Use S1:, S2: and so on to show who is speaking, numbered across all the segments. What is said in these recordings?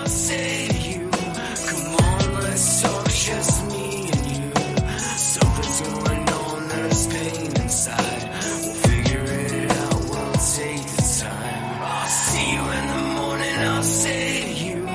S1: I'll say to you, come on, let's talk, just me and you. Something's going on, there's pain inside. We'll figure it out, we'll take the time. I'll see you in the morning, I'll say to you,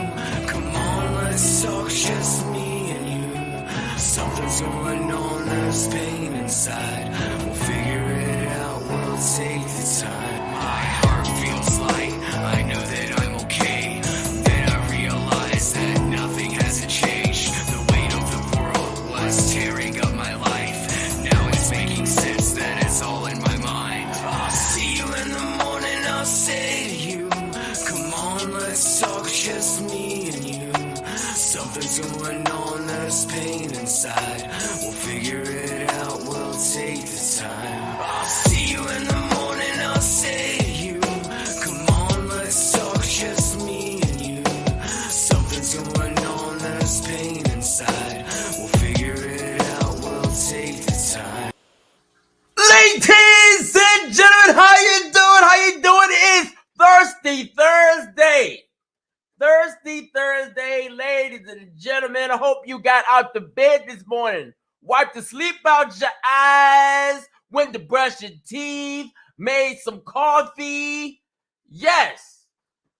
S1: come on, let's talk, just me and you. Something's going on, there's pain inside. We'll figure it out, we'll take the time. My heart feels light, I know that I'm okay. Then I realize that nothing hasn't changed. The weight of the world was tearing up my life. Now it's making sense that it's all in my mind. I'll see you in the morning, I'll say to you, come on, let's talk, just me and you. Something's going on, there's pain inside. We'll figure it out, we'll take the time. I'll see you in the morning, I'll say to you, come on, let's talk, just me and you. Something's going on, there's pain inside. We'll figure it out, we'll take the time.
S2: Ladies and gentlemen, how you doing? How you doing? It's Thirsty Thursday. Thirsty Thursday, ladies and gentlemen. I hope you got out the bed this morning, wiped the sleep out your eyes, went to brush your teeth, made some coffee. Yes,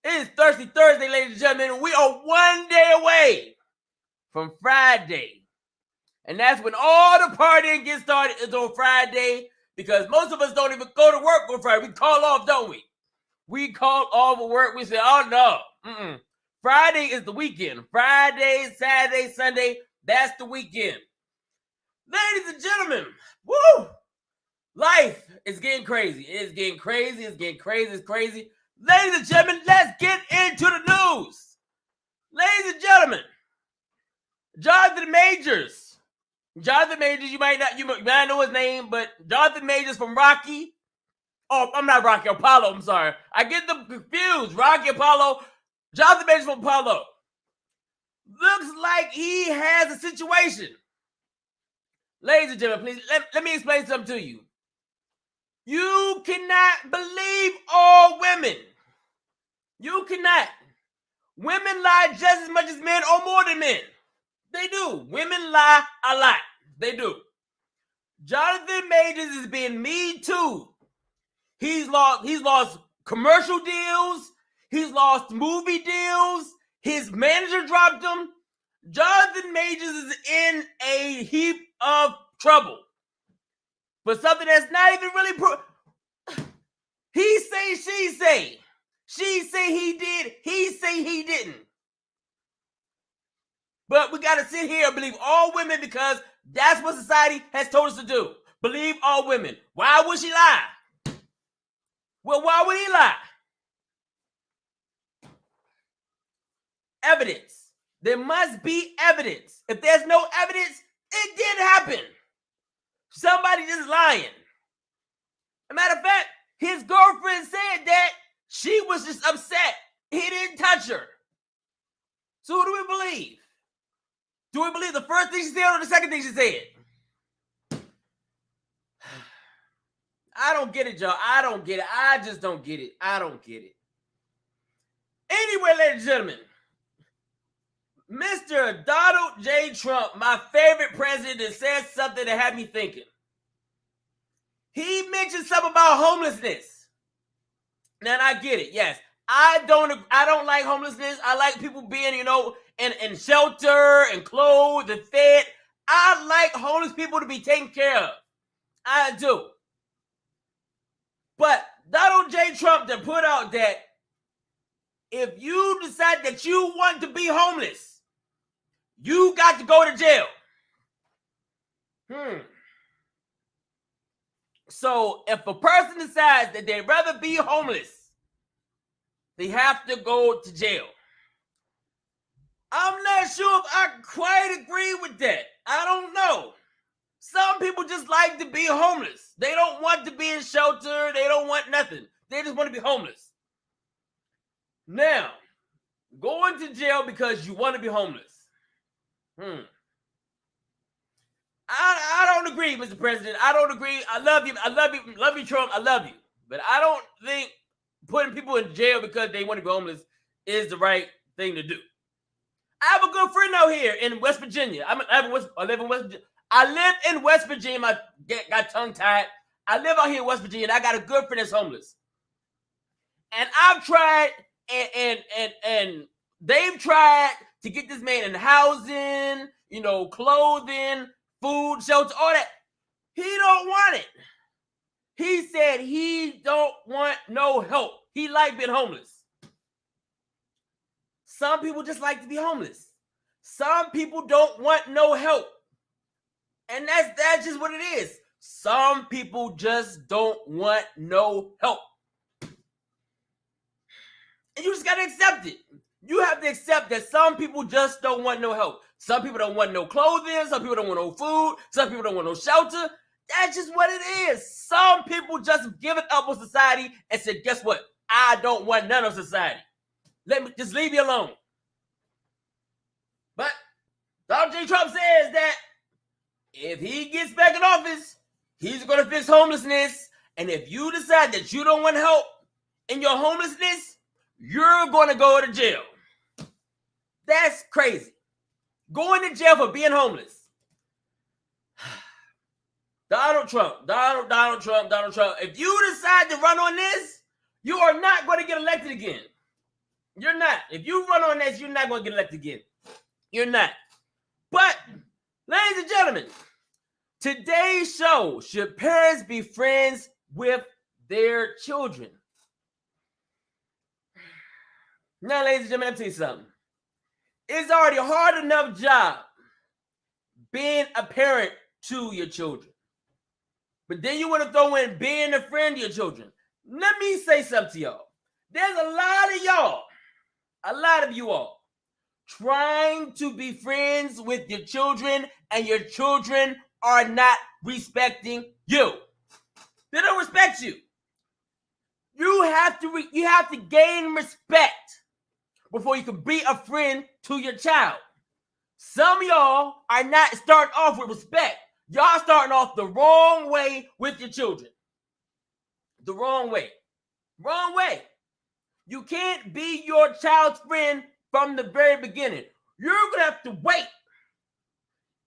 S2: it is Thirsty Thursday, ladies and gentlemen. We are one day away from Friday. And that's when all the partying gets started, is on Friday, because most of us don't even go to work on Friday. We call off, don't we? We call off of work. We say, oh no, Friday is the weekend. Friday, Saturday, Sunday, that's the weekend. Ladies and gentlemen, woo! Life is getting crazy. It's getting crazy. It's getting crazy. It's crazy. Ladies and gentlemen, let's get into the news. Ladies and gentlemen, Jonathan Majors. Jonathan Majors, you might not know his name, but Jonathan Majors from Rocky. Oh, I'm not Rocky, Apollo. I'm sorry. I get them confused. Rocky, Apollo. Jonathan Majors from Apollo. Looks like he has a situation. Ladies and gentlemen, please, let me explain something to you. You cannot believe all women. You cannot. Women lie just as much as men or more than men. They do. Women lie a lot. They do. Jonathan Majors is being Me Too. He's lost commercial deals. He's lost movie deals. His manager dropped him. Jonathan Majors is in a heap of trouble for something that's not even really He say, she say. She say he did. He say he didn't. But we got to sit here and believe all women because that's what society has told us to do. Believe all women. Why would she lie? Well, why would he lie? Evidence. There must be evidence. If there's no evidence, it didn't happen. Somebody just lying. As a matter of fact, his girlfriend said that she was just upset. He didn't touch her. So who do we believe? Do we believe the first thing she said or the second thing she said? I don't get it, y'all. I don't get it. I just don't get it. I don't get it. Anyway, ladies and gentlemen, Mr. Donald J. Trump, my favorite president, said something that had me thinking. He mentioned something about homelessness. Now, I get it. Yes, I don't like homelessness. I like people being, in shelter and clothed and fed. I like homeless people to be taken care of. I do. But Donald J. Trump to put out that if you decide that you want to be homeless, you got to go to jail. So if a person decides that they'd rather be homeless, they have to go to jail. I'm not sure if I quite agree with that. I don't know. Some people just like to be homeless. They don't want to be in shelter. They don't want nothing. They just want to be homeless. Now, going to jail because you want to be homeless. I don't agree, Mr. President. I don't agree. I love you. I love you. Love you, Trump. I love you. But I don't think putting people in jail because they want to be homeless is the right thing to do. I have a good friend out here in West Virginia. I live in West Virginia. I live in West Virginia. I got tongue tied. I live out here in West Virginia, and I got a good friend that's homeless. And I've tried, and they've tried to get this man in housing, clothing, food, shelter, all that. He don't want it. He said he don't want no help. He like being homeless. Some people just like to be homeless. Some people don't want no help. And that's just what it is. Some people just don't want no help. And you just got to accept it. You have to accept that some people just don't want no help. Some people don't want no clothing. Some people don't want no food. Some people don't want no shelter. That's just what it is. Some people just give it up on society and say, guess what? I don't want none of society. Let me just leave me alone. But Donald J. Trump says that if he gets back in office, he's going to fix homelessness. And if you decide that you don't want help in your homelessness, you're going to go to jail. That's crazy. Going to jail for being homeless. Donald Trump. If you decide to run on this, you are not going to get elected again. You're not. If you run on this, you're not going to get elected again. You're not. But, ladies and gentlemen, today's show, should parents be friends with their children? Now, ladies and gentlemen, let me tell you something. It's already a hard enough job being a parent to your children. But then you want to throw in being a friend to your children. Let me say something to y'all. There's a lot of you all, trying to be friends with your children, and your children are not respecting you. They don't respect you. You have to gain respect before you can be a friend to your child. Some of y'all are not starting off with respect. Y'all starting off the wrong way with your children. The wrong way. Wrong way. You can't be your child's friend from the very beginning. You're going to have to wait.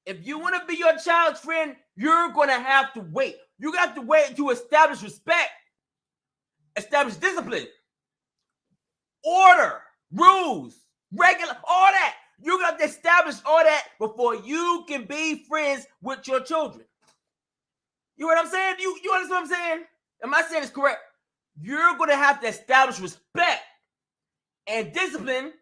S2: If you want to be your child's friend, you're going to have to wait. You're going to have to wait to establish respect, establish discipline, order, rules, regular, all that. You're going to have to establish all that before you can be friends with your children. You know what I'm saying? You understand what I'm saying? Am I saying it's correct? You're going to have to establish respect and discipline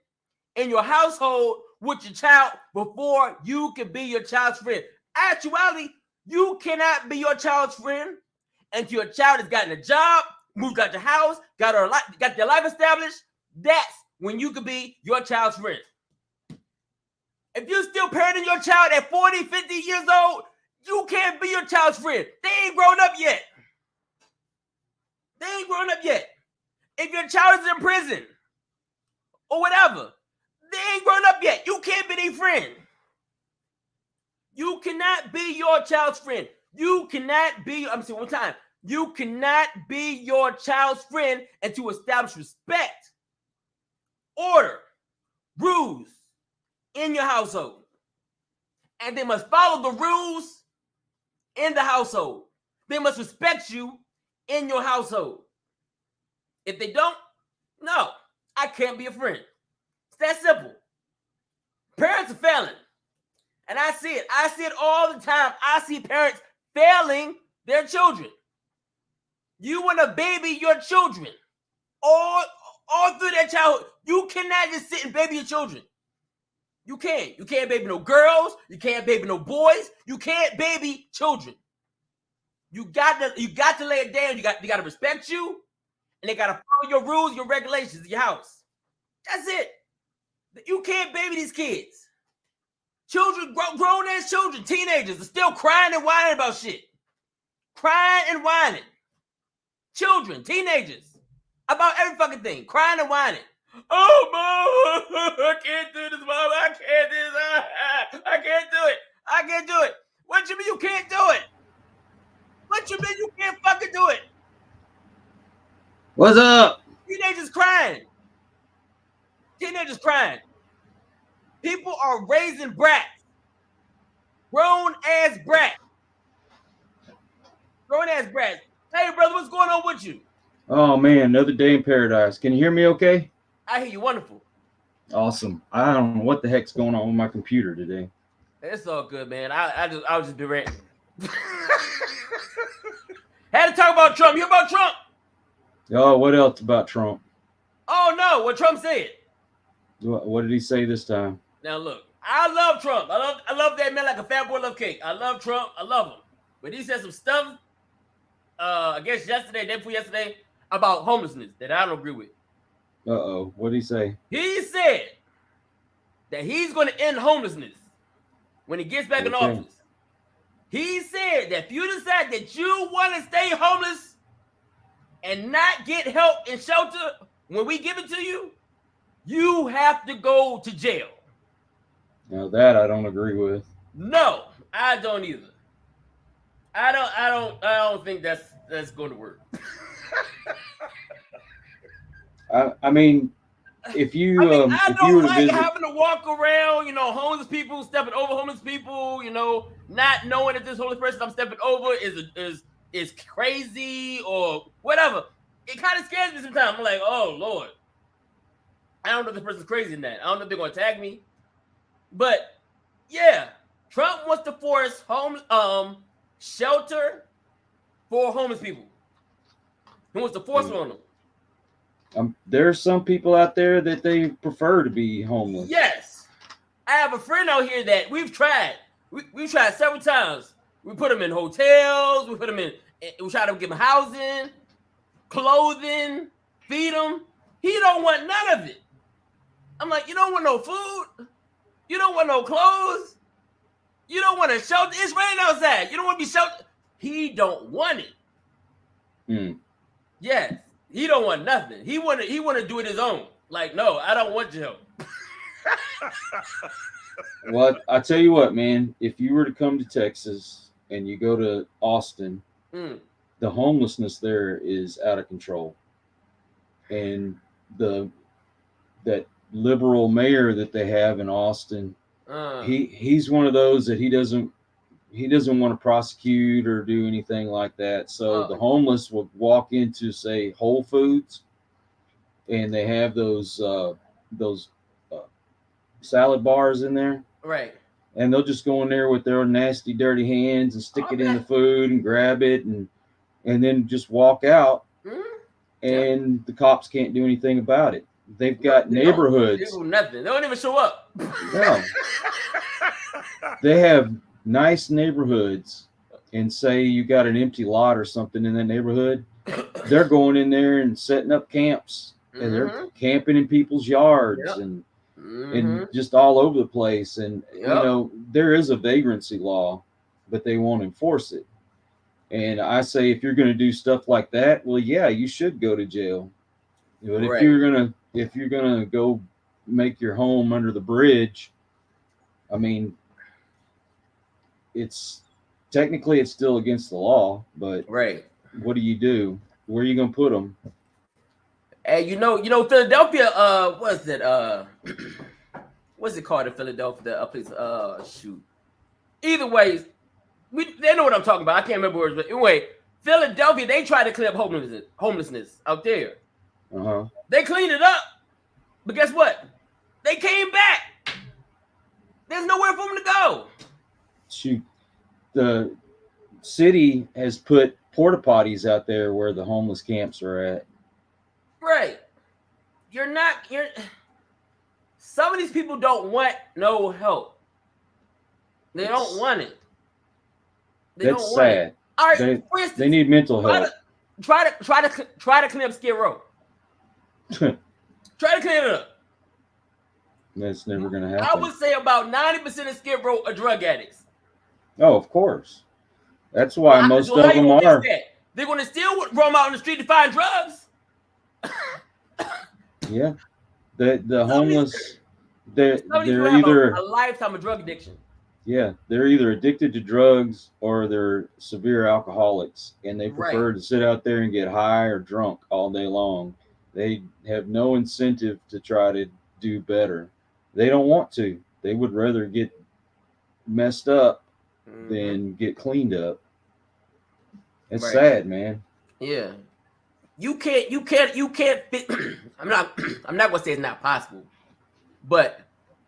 S2: in your household with your child before you can be your child's friend. Actuality, you cannot be your child's friend until your child has gotten a job, moved out your house, got their life established. That's when you can be your child's friend. If you're still parenting your child at 40, 50 years old, you can't be your child's friend. They ain't grown up yet. If your child is in prison or whatever, they ain't grown up yet. You can't be their friend. You cannot be your child's friend. You cannot be your child's friend and to establish respect, order, rules in your household. And they must follow the rules in the household. They must respect you in your household. If they don't, no, I can't be a friend. It's that simple. Parents are failing. And I see it. I see it all the time. I see parents failing their children. You want to baby your children all through their childhood. You cannot just sit and baby your children. You can't. You can't baby no girls. You can't baby no boys. You can't baby children. You got to lay it down. They got to respect you, and they got to follow your rules, your regulations, your house. That's it. You can't baby these kids. Children, grown-ass children, teenagers are still crying and whining about shit. Crying and whining. Children, teenagers, about every fucking thing. Crying and whining. Oh, Mom, I can't do this, Mom. I can't do this. I can't do it. I can't do it. What you mean you can't do it? What you mean you can't fucking do it?
S3: What's up?
S2: Teenagers crying. Teenagers crying. People are raising brats. Grown ass brats. Grown ass brats. Hey, brother, what's going on with you?
S3: Oh man, another day in paradise. Can you hear me okay?
S2: I hear you wonderful.
S3: Awesome. I don't know what the heck's going on with my computer today.
S2: It's all good, man. I was just be ranting. Had to talk about Trump. You hear about Trump?
S3: Oh, what else about Trump?
S2: Oh no, what Trump said.
S3: What did he say this time?
S2: Now look, I love Trump. I love that man like a fat boy love cake. I love Trump. I love him. But he said some stuff, I guess day before yesterday, about homelessness that I don't agree with.
S3: Uh-oh. What did he say?
S2: He said that he's going to end homelessness when he gets back in office. He said that if you decide that you want to stay homeless and not get help and shelter when we give it to you, you have to go to jail.
S3: Now that I don't agree with.
S2: No, I don't either. I don't think that's going to work.
S3: I mean, if you
S2: I
S3: if you
S2: don't
S3: were to
S2: like
S3: visit,
S2: having to walk around, homeless people, stepping over homeless people, not knowing that this homeless person I'm stepping over is crazy or whatever. It kind of scares me sometimes. I'm like, oh Lord, I don't know if this person's crazy in that. I don't know if they're gonna attack me. But yeah, Trump wants to force shelter for homeless people. He wants to force it on them.
S3: there's some people out there that they prefer to be homeless.
S2: Yes. I have a friend out here that we've tried. We've tried several times. We put them in hotels. We try to give them housing, clothing, feed them. He don't want none of it. I'm like, you don't want no food? You don't want no clothes? You don't want a shelter? It's raining outside. You don't want to be sheltered? He don't want it. Yes. He don't want nothing. He want to do it his own. Like, no, I don't want your help.
S3: Well, I tell you what, man. If you were to come to Texas and you go to Austin, the homelessness there is out of control, and that liberal mayor that they have in Austin, he's one of those that he doesn't want to prosecute or do anything like that. So the homeless will walk into, say, Whole Foods, and they have those salad bars in there,
S2: right?
S3: And they'll just go in there with their nasty, dirty hands and stick it in the food and grab it and then just walk out. And the cops can't do anything about it. They've got neighborhoods.
S2: They do nothing. They don't even show up.
S3: No. They have nice neighborhoods, and say you got an empty lot or something in that neighborhood, they're going in there and setting up camps, and they're camping in people's yards and just all over the place. And there is a vagrancy law, but they won't enforce it. And I say, if you're going to do stuff like that, well, yeah, you should go to jail. But if you're gonna go make your home under the bridge, I mean, it's technically still against the law, but what do you do? Where are you gonna put them?
S2: Hey, Philadelphia. What's it? What's it called in Philadelphia? Place. Shoot. Either way, they know what I'm talking about. I can't remember words, but anyway, Philadelphia. They try to clean up homelessness out there. They cleaned it up, but guess what? They came back. There's nowhere for them to go.
S3: Shoot, the city has put porta potties out there where the homeless camps are at.
S2: Right. Some of these people don't want no help. They don't want it.
S3: That's sad.
S2: All right, for instance,
S3: they need mental help.
S2: Try to clean up Skid Row. Try to clean it up.
S3: That's never going to happen.
S2: I would say about 90% of Skid Row are drug addicts.
S3: Oh, of course. That's why most of them are.
S2: They're going to still roam out on the street to find drugs.
S3: Yeah. The homeless, they're
S2: either a lifetime of drug addiction.
S3: Yeah, they're either addicted to drugs or they're severe alcoholics, and they prefer to sit out there and get high or drunk all day long. They have no incentive to try to do better. They don't want to. They would rather get messed up
S2: Mhm.
S3: than get cleaned up. It's
S2: Right.
S3: sad, man.
S2: Yeah. You can't fit. I'm not gonna say it's not possible, but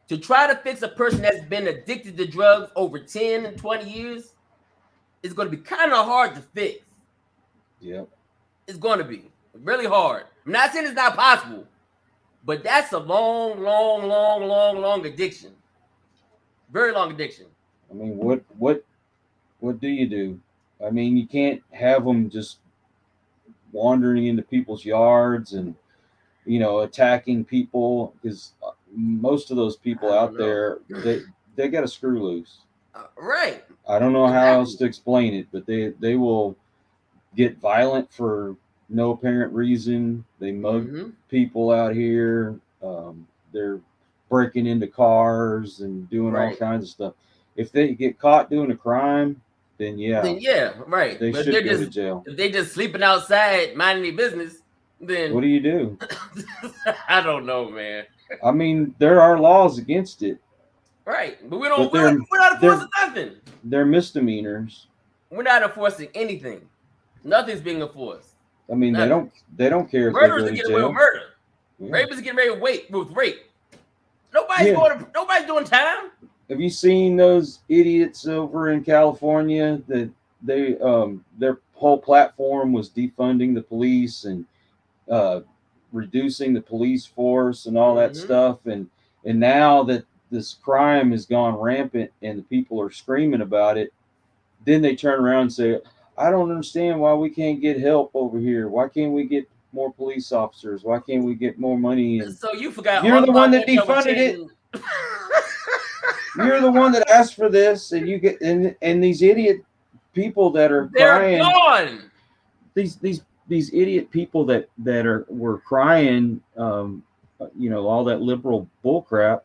S2: to try to fix a person that's been addicted to drugs over 10 and 20 years is going to be kind of hard to fix.
S3: Yep.
S2: It's going to be really hard. I'm not saying it's not possible, but that's a long addiction. Very long addiction.
S3: I mean, what do you do? I mean, you can't have them just wandering into people's yards and attacking people, because most of those people
S2: I
S3: out
S2: don't know.
S3: there, they got a screw loose.
S2: Right.
S3: I don't know how
S2: Exactly.
S3: else to explain it, but they will get violent for no apparent reason. They mug
S2: Mhm.
S3: people out here. They're breaking into cars and doing all
S2: Right.
S3: kinds of stuff. If they get caught doing a crime, then
S2: Then yeah, right.
S3: they
S2: But
S3: should
S2: they're
S3: go to
S2: just
S3: jail.
S2: if they just sleeping outside minding their business, then
S3: What do you do?
S2: I don't know, man.
S3: I mean, there are laws against it.
S2: Right. But
S3: But
S2: we're not enforcing nothing.
S3: They're misdemeanors.
S2: We're not enforcing anything. Nothing's being enforced.
S3: I mean,
S2: Nothing.
S3: they don't care if
S2: Murderers
S3: they
S2: are
S3: go to
S2: getting away
S3: jail.
S2: with murder.
S3: Yeah.
S2: Rapists are getting away with rape. Nobody's
S3: Yeah.
S2: nobody's doing time.
S3: Have you seen those idiots over in California that they their whole platform was defunding the police and reducing the police force and all that
S2: Mhm.
S3: stuff, and now that this crime has gone rampant and the people are screaming about it, then they turn around and say, I don't understand why we can't get help over here. Why can't we get more police officers? Why can't we get more money? And
S2: So you forgot
S3: you're
S2: all
S3: the
S2: about
S3: one that
S2: that trouble
S3: defunded it.
S2: chasing-
S3: You're the one that asked for this, and you get and these idiot people that are
S2: They're
S3: crying.
S2: gone.
S3: These idiot people that were crying, all that liberal bullcrap.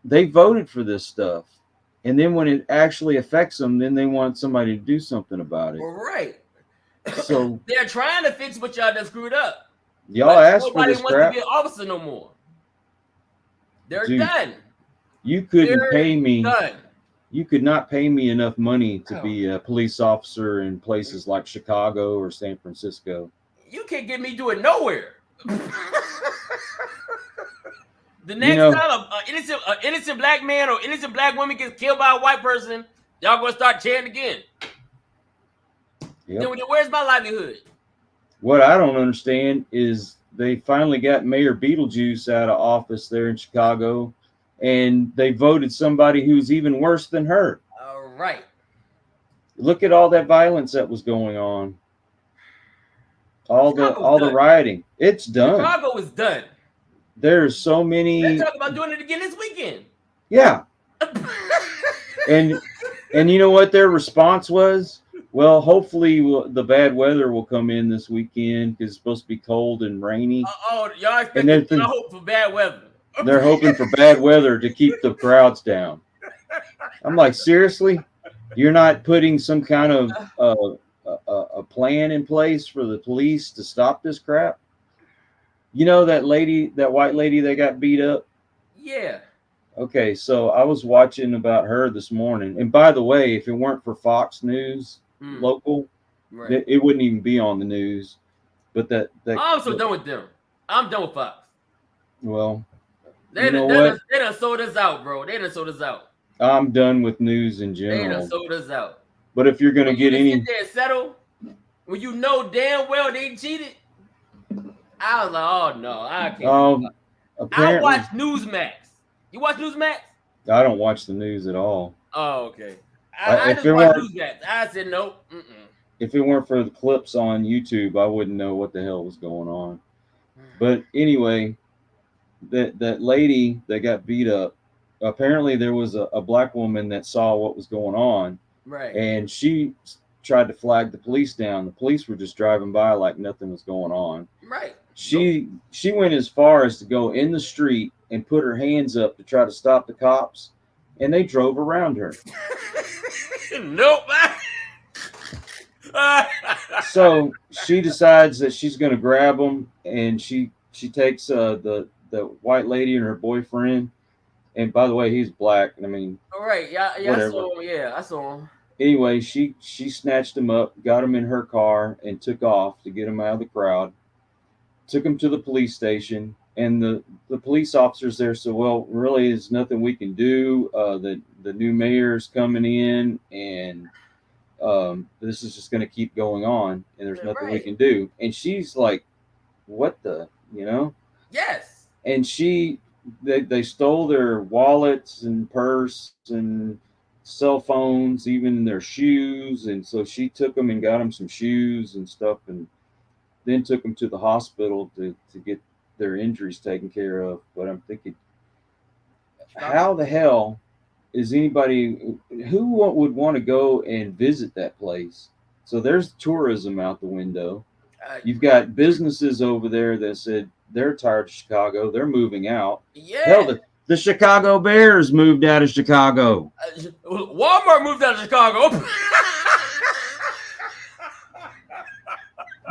S3: They voted for this stuff, and then when it actually affects them, then they want somebody to do something about it.
S2: Right.
S3: So
S2: They're trying to fix what y'all done screwed up.
S3: y'all
S2: But
S3: asked for
S2: nobody
S3: this
S2: wants
S3: crap.
S2: to be an officer no more. They're
S3: Dude,
S2: done.
S3: You couldn't
S2: They're
S3: pay me.
S2: done.
S3: You could not pay me enough money to
S2: Oh.
S3: be a police officer in places like Chicago or San Francisco.
S2: You can't get me doing nowhere. The next
S3: know-
S2: time an innocent black man or innocent black woman gets killed by a white person, y'all gonna start chanting again.
S3: Yep.
S2: Then where's my livelihood?
S3: What I don't understand is they finally got Mayor Beetlejuice out of office there in Chicago, and they voted somebody who's even worse than her.
S2: All right.
S3: Look at all that violence that was going on. All
S2: Chicago's
S3: the
S2: done.
S3: rioting. It's done.
S2: Chicago is done.
S3: There's so many.
S2: They're talking about doing it again this weekend.
S3: Yeah. And you know what their response was? Well, hopefully the bad weather will come in this weekend because it's supposed to be cold and rainy.
S2: Y'all
S3: And they're
S2: expect to hope for bad weather.
S3: They're hoping for bad weather to keep the crowds down. I'm like, seriously? You're not putting some kind of a plan in place for the police to stop this crap? You know that white lady that got beat up?
S2: Yeah.
S3: Okay, so I was watching about her this morning. And by the way, if it weren't for Fox News local,
S2: Right.
S3: it wouldn't even be on the news. But
S2: I'm so done with them. I'm done with Fox.
S3: Well,
S2: They
S3: you know
S2: done
S3: what?
S2: they done sold us out, bro. They done sold us out.
S3: I'm done with news in
S2: They done
S3: general.
S2: sold us out.
S3: But if you're going to
S2: When
S3: get
S2: you
S3: any,
S2: sit there and settle, when you know damn well they cheated, I was like, oh no, I can't. I
S3: apparently,
S2: watch Newsmax. You watch Newsmax?
S3: I don't watch the news at all.
S2: Oh, okay. I
S3: If
S2: just
S3: it
S2: watch
S3: weren't-
S2: Newsmax. I said nope.
S3: If it weren't for the clips on YouTube, I wouldn't know what the hell was going on. But anyway, that lady that got beat up, apparently there was a black woman that saw what was going on,
S2: Right.
S3: and she tried to flag the police down. The police were just driving by like nothing was going on.
S2: Right.
S3: She went as far as to go in the street and put her hands up to try to stop the cops, and they drove around her.
S2: Nope.
S3: So she decides that she's going to grab them, and she takes the white lady and her boyfriend, And by the way, he's black. I mean,
S2: All right. Yeah. Yeah.
S3: whatever.
S2: I saw him. Yeah. I saw him.
S3: Anyway, she snatched him up, got him in her car, and took off to get him out of the crowd. Took him to the police station, and the police officers there said, "Well, really, there's nothing we can do. The new mayor's coming in, and this is just going to keep going on, and there's nothing we
S2: Right.
S3: can do." And she's like, "What the, you know?"
S2: Yes.
S3: And they stole their wallets and purse and cell phones, even their shoes. And so she took them and got them some shoes and stuff, and then took them to the hospital to get their injuries taken care of. But I'm thinking, how the hell is anybody who would want to go and visit that place? So there's tourism out the window. You've got businesses over there that said they're tired of Chicago. They're moving out.
S2: Yeah.
S3: Hell, the Chicago Bears moved out of Chicago.
S2: Walmart moved out of Chicago.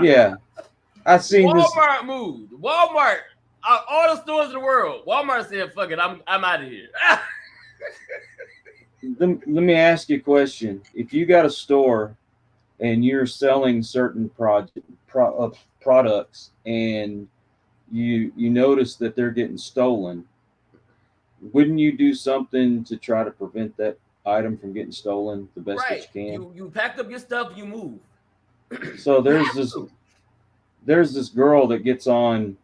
S3: Yeah. I've seen this.
S2: Walmart moved. Walmart, all the stores in the world. Walmart said, "Fuck it, I'm out of here."
S3: Let me ask you a question. If you got a store and you're selling certain products and you notice that they're getting stolen, wouldn't you do something to try to prevent that item from getting stolen the best
S2: Right.
S3: that you can?
S2: You pack up your stuff, you move.
S3: So there's this girl that gets on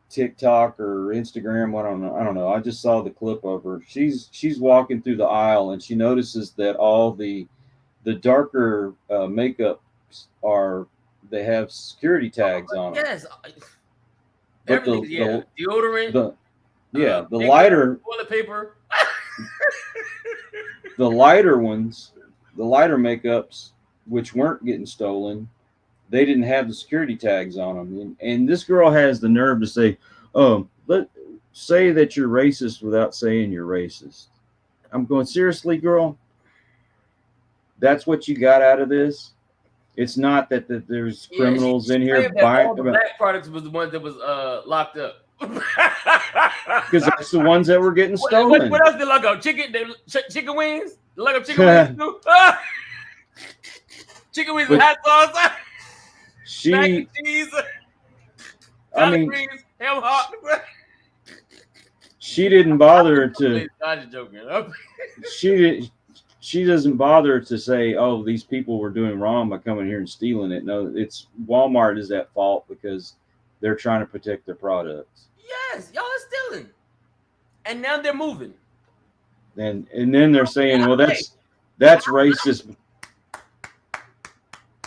S3: TikTok or Instagram. I don't know. I just saw the clip of her. She's walking through the aisle and she notices that all the darker makeups they have security tags on them.
S2: Yes.
S3: But
S2: Everything. Deodorant.
S3: The
S2: makeup,
S3: lighter
S2: toilet paper.
S3: the lighter ones, the lighter makeups, which weren't getting stolen, they didn't have the security tags on them. And this girl has the nerve to say, say that you're racist without saying you're racist. I'm going, seriously, girl? That's what you got out of this? It's not that there's criminals in here
S2: buying. All the black products was the ones that was locked up.
S3: Because that's the ones that were getting stolen.
S2: What else did they lock up? Chicken wings? They lock up chicken wings too? Chicken wings with hot sauce. Mac and cheese.
S3: I mean,
S2: greens, ham hock.
S3: She didn't bother to.
S2: I'm just joking.
S3: She doesn't bother to say, "Oh, these people were doing wrong by coming here and stealing it." No, it's Walmart is at fault because they're trying to protect their products.
S2: Yes, y'all are stealing, and now they're moving.
S3: And then they're saying, "Well, that's racist."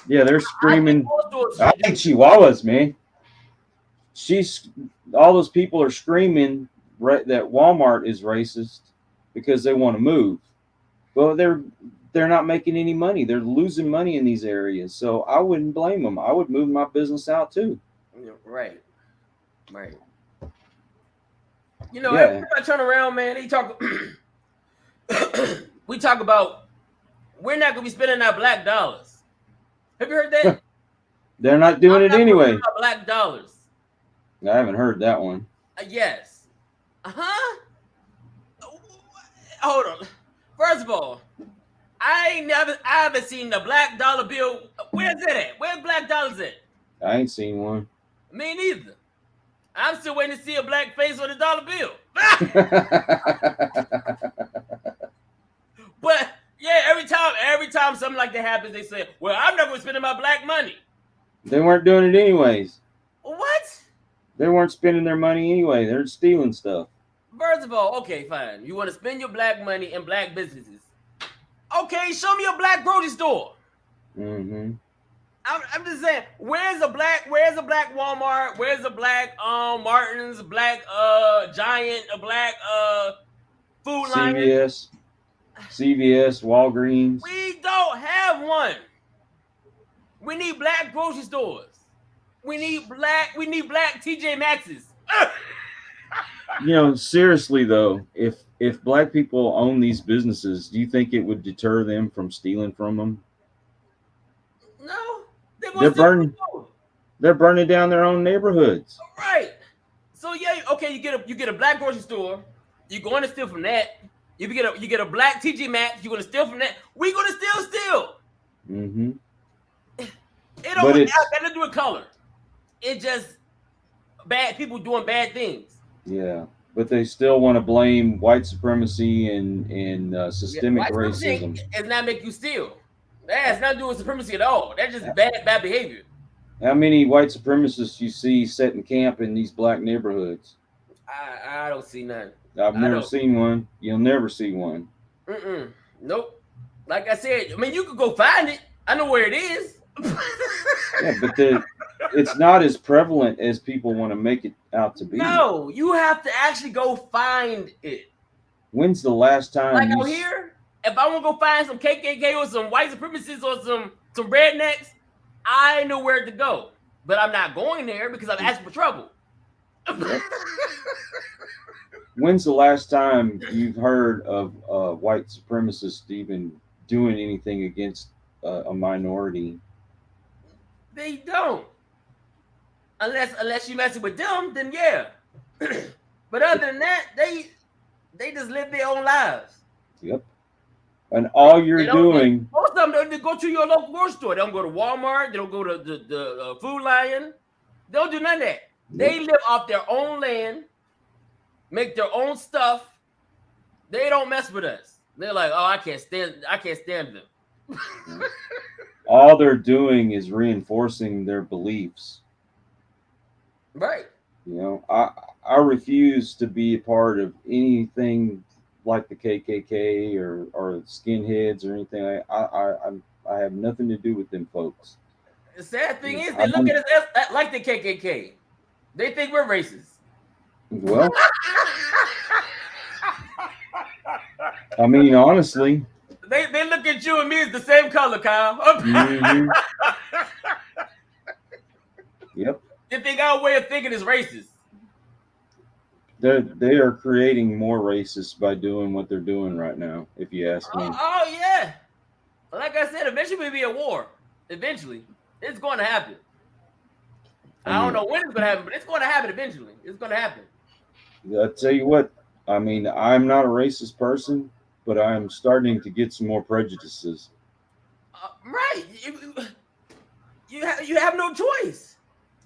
S3: Yeah, they're screaming. I think Chihuahuas, man. All those people are screaming that Walmart is racist because they want to move. Well, they're not making any money. They're losing money in these areas. So I wouldn't blame them. I would move my business out too.
S2: Right. You know, every time I turn around, man, we talk about we're not gonna be spending our black dollars. Have you heard that?
S3: They're not doing it anyway.
S2: Black dollars.
S3: I haven't heard that one.
S2: Yes. Hold on. First of all, I haven't seen the black dollar bill. Where's it at? Where's black dollars at?
S3: I ain't seen one.
S2: Me neither. I'm still waiting to see a black face on the dollar bill. But yeah, every time something like that happens, they say, "Well, I'm not going to spend my black money."
S3: They weren't doing it anyways.
S2: What?
S3: They weren't spending their money anyway. They're stealing stuff.
S2: First of all, okay, fine. You want to spend your black money in black businesses. Okay, show me a black grocery store.
S3: Mm-hmm.
S2: I'm just saying, where's a black Walmart? Where's a black Martin's, black Giant, a black Food Lion?
S3: CVS, Walgreens.
S2: We don't have one. We need black grocery stores. We need black TJ Maxx's.
S3: You know, seriously though, if black people own these businesses, do you think it would deter them from stealing from them?
S2: No,
S3: they're burning down their own neighborhoods.
S2: Right. So yeah, okay, you get a black grocery store. You're going to steal from that. If you get a black TJ Maxx, you're going to steal from that. We're going to steal.
S3: Mm-hmm.
S2: It don't have nothing to do with color. It's just bad people doing bad things.
S3: Yeah, but they still want to blame white supremacy and systemic racism.
S2: It's not make you steal. That has nothing to do with supremacy at all. That's just bad behavior.
S3: How many white supremacists you see setting camp in these black neighborhoods?
S2: I don't see none.
S3: I've never seen one. You'll never see one.
S2: Nope. Like I said, I mean, you could go find it. I know where it is.
S3: Yeah, but it's not as prevalent as people want to make it out to be.
S2: No, you have to actually go find it.
S3: When's the last time?
S2: Like out here, if I want to go find some KKK or some white supremacists or some rednecks, I know where to go. But I'm not going there because I'm asking for trouble.
S3: When's the last time you've heard of white supremacists even doing anything against a minority?
S2: They don't. Unless you messing with them, then yeah. But other than that, they just live their own lives.
S3: Yep. And all you're doing,
S2: most of them, they go to your local grocery store. They don't go to Walmart. They don't go to the Food Lion. They don't do none of that. They live off their own land, make their own stuff. They don't mess with us. They're like, oh, I can't stand them.
S3: All they're doing is reinforcing their beliefs.
S2: Right.
S3: You know, I refuse to be a part of anything like the KKK or skinheads or anything. I have nothing to do with them folks.
S2: The sad thing is they look at us like the KKK. They think we're racist.
S3: Well, I mean, honestly,
S2: they look at you and me as the same color, Kyle.
S3: Mm-hmm. Yep.
S2: They think our way of thinking is racist.
S3: They are creating more racists by doing what they're doing right now, if you ask me.
S2: Oh yeah. Like I said, eventually will be a war. Eventually. It's going to happen. I don't know when it's going to happen, but it's going to happen eventually. It's going to happen.
S3: I'll tell you what, I mean, I'm not a racist person, but I'm starting to get some more prejudices.
S2: Right. You have no choice.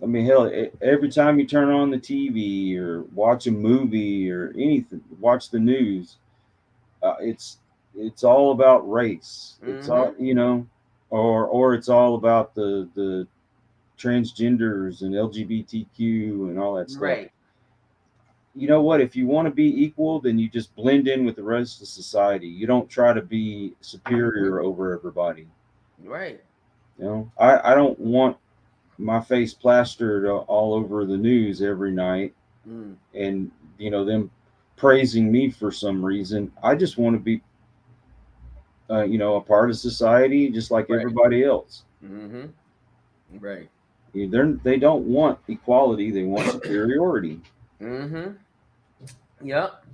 S3: I mean, hell, every time you turn on the TV or watch a movie or anything, watch the news, it's all about race. Mm-hmm. It's all, you know, or it's all about the transgenders and LGBTQ and all that stuff.
S2: Right.
S3: You know what? If you want to be equal, then you just blend in with the rest of society. You don't try to be superior over everybody.
S2: Right.
S3: You know, I don't want my face plastered all over the news every night and, you know, them praising me for some reason. I just want to be, you know, a part of society just like everybody else.
S2: Mm-hmm. Right.
S3: They don't want equality. They want superiority.
S2: Mm-hmm. Yep.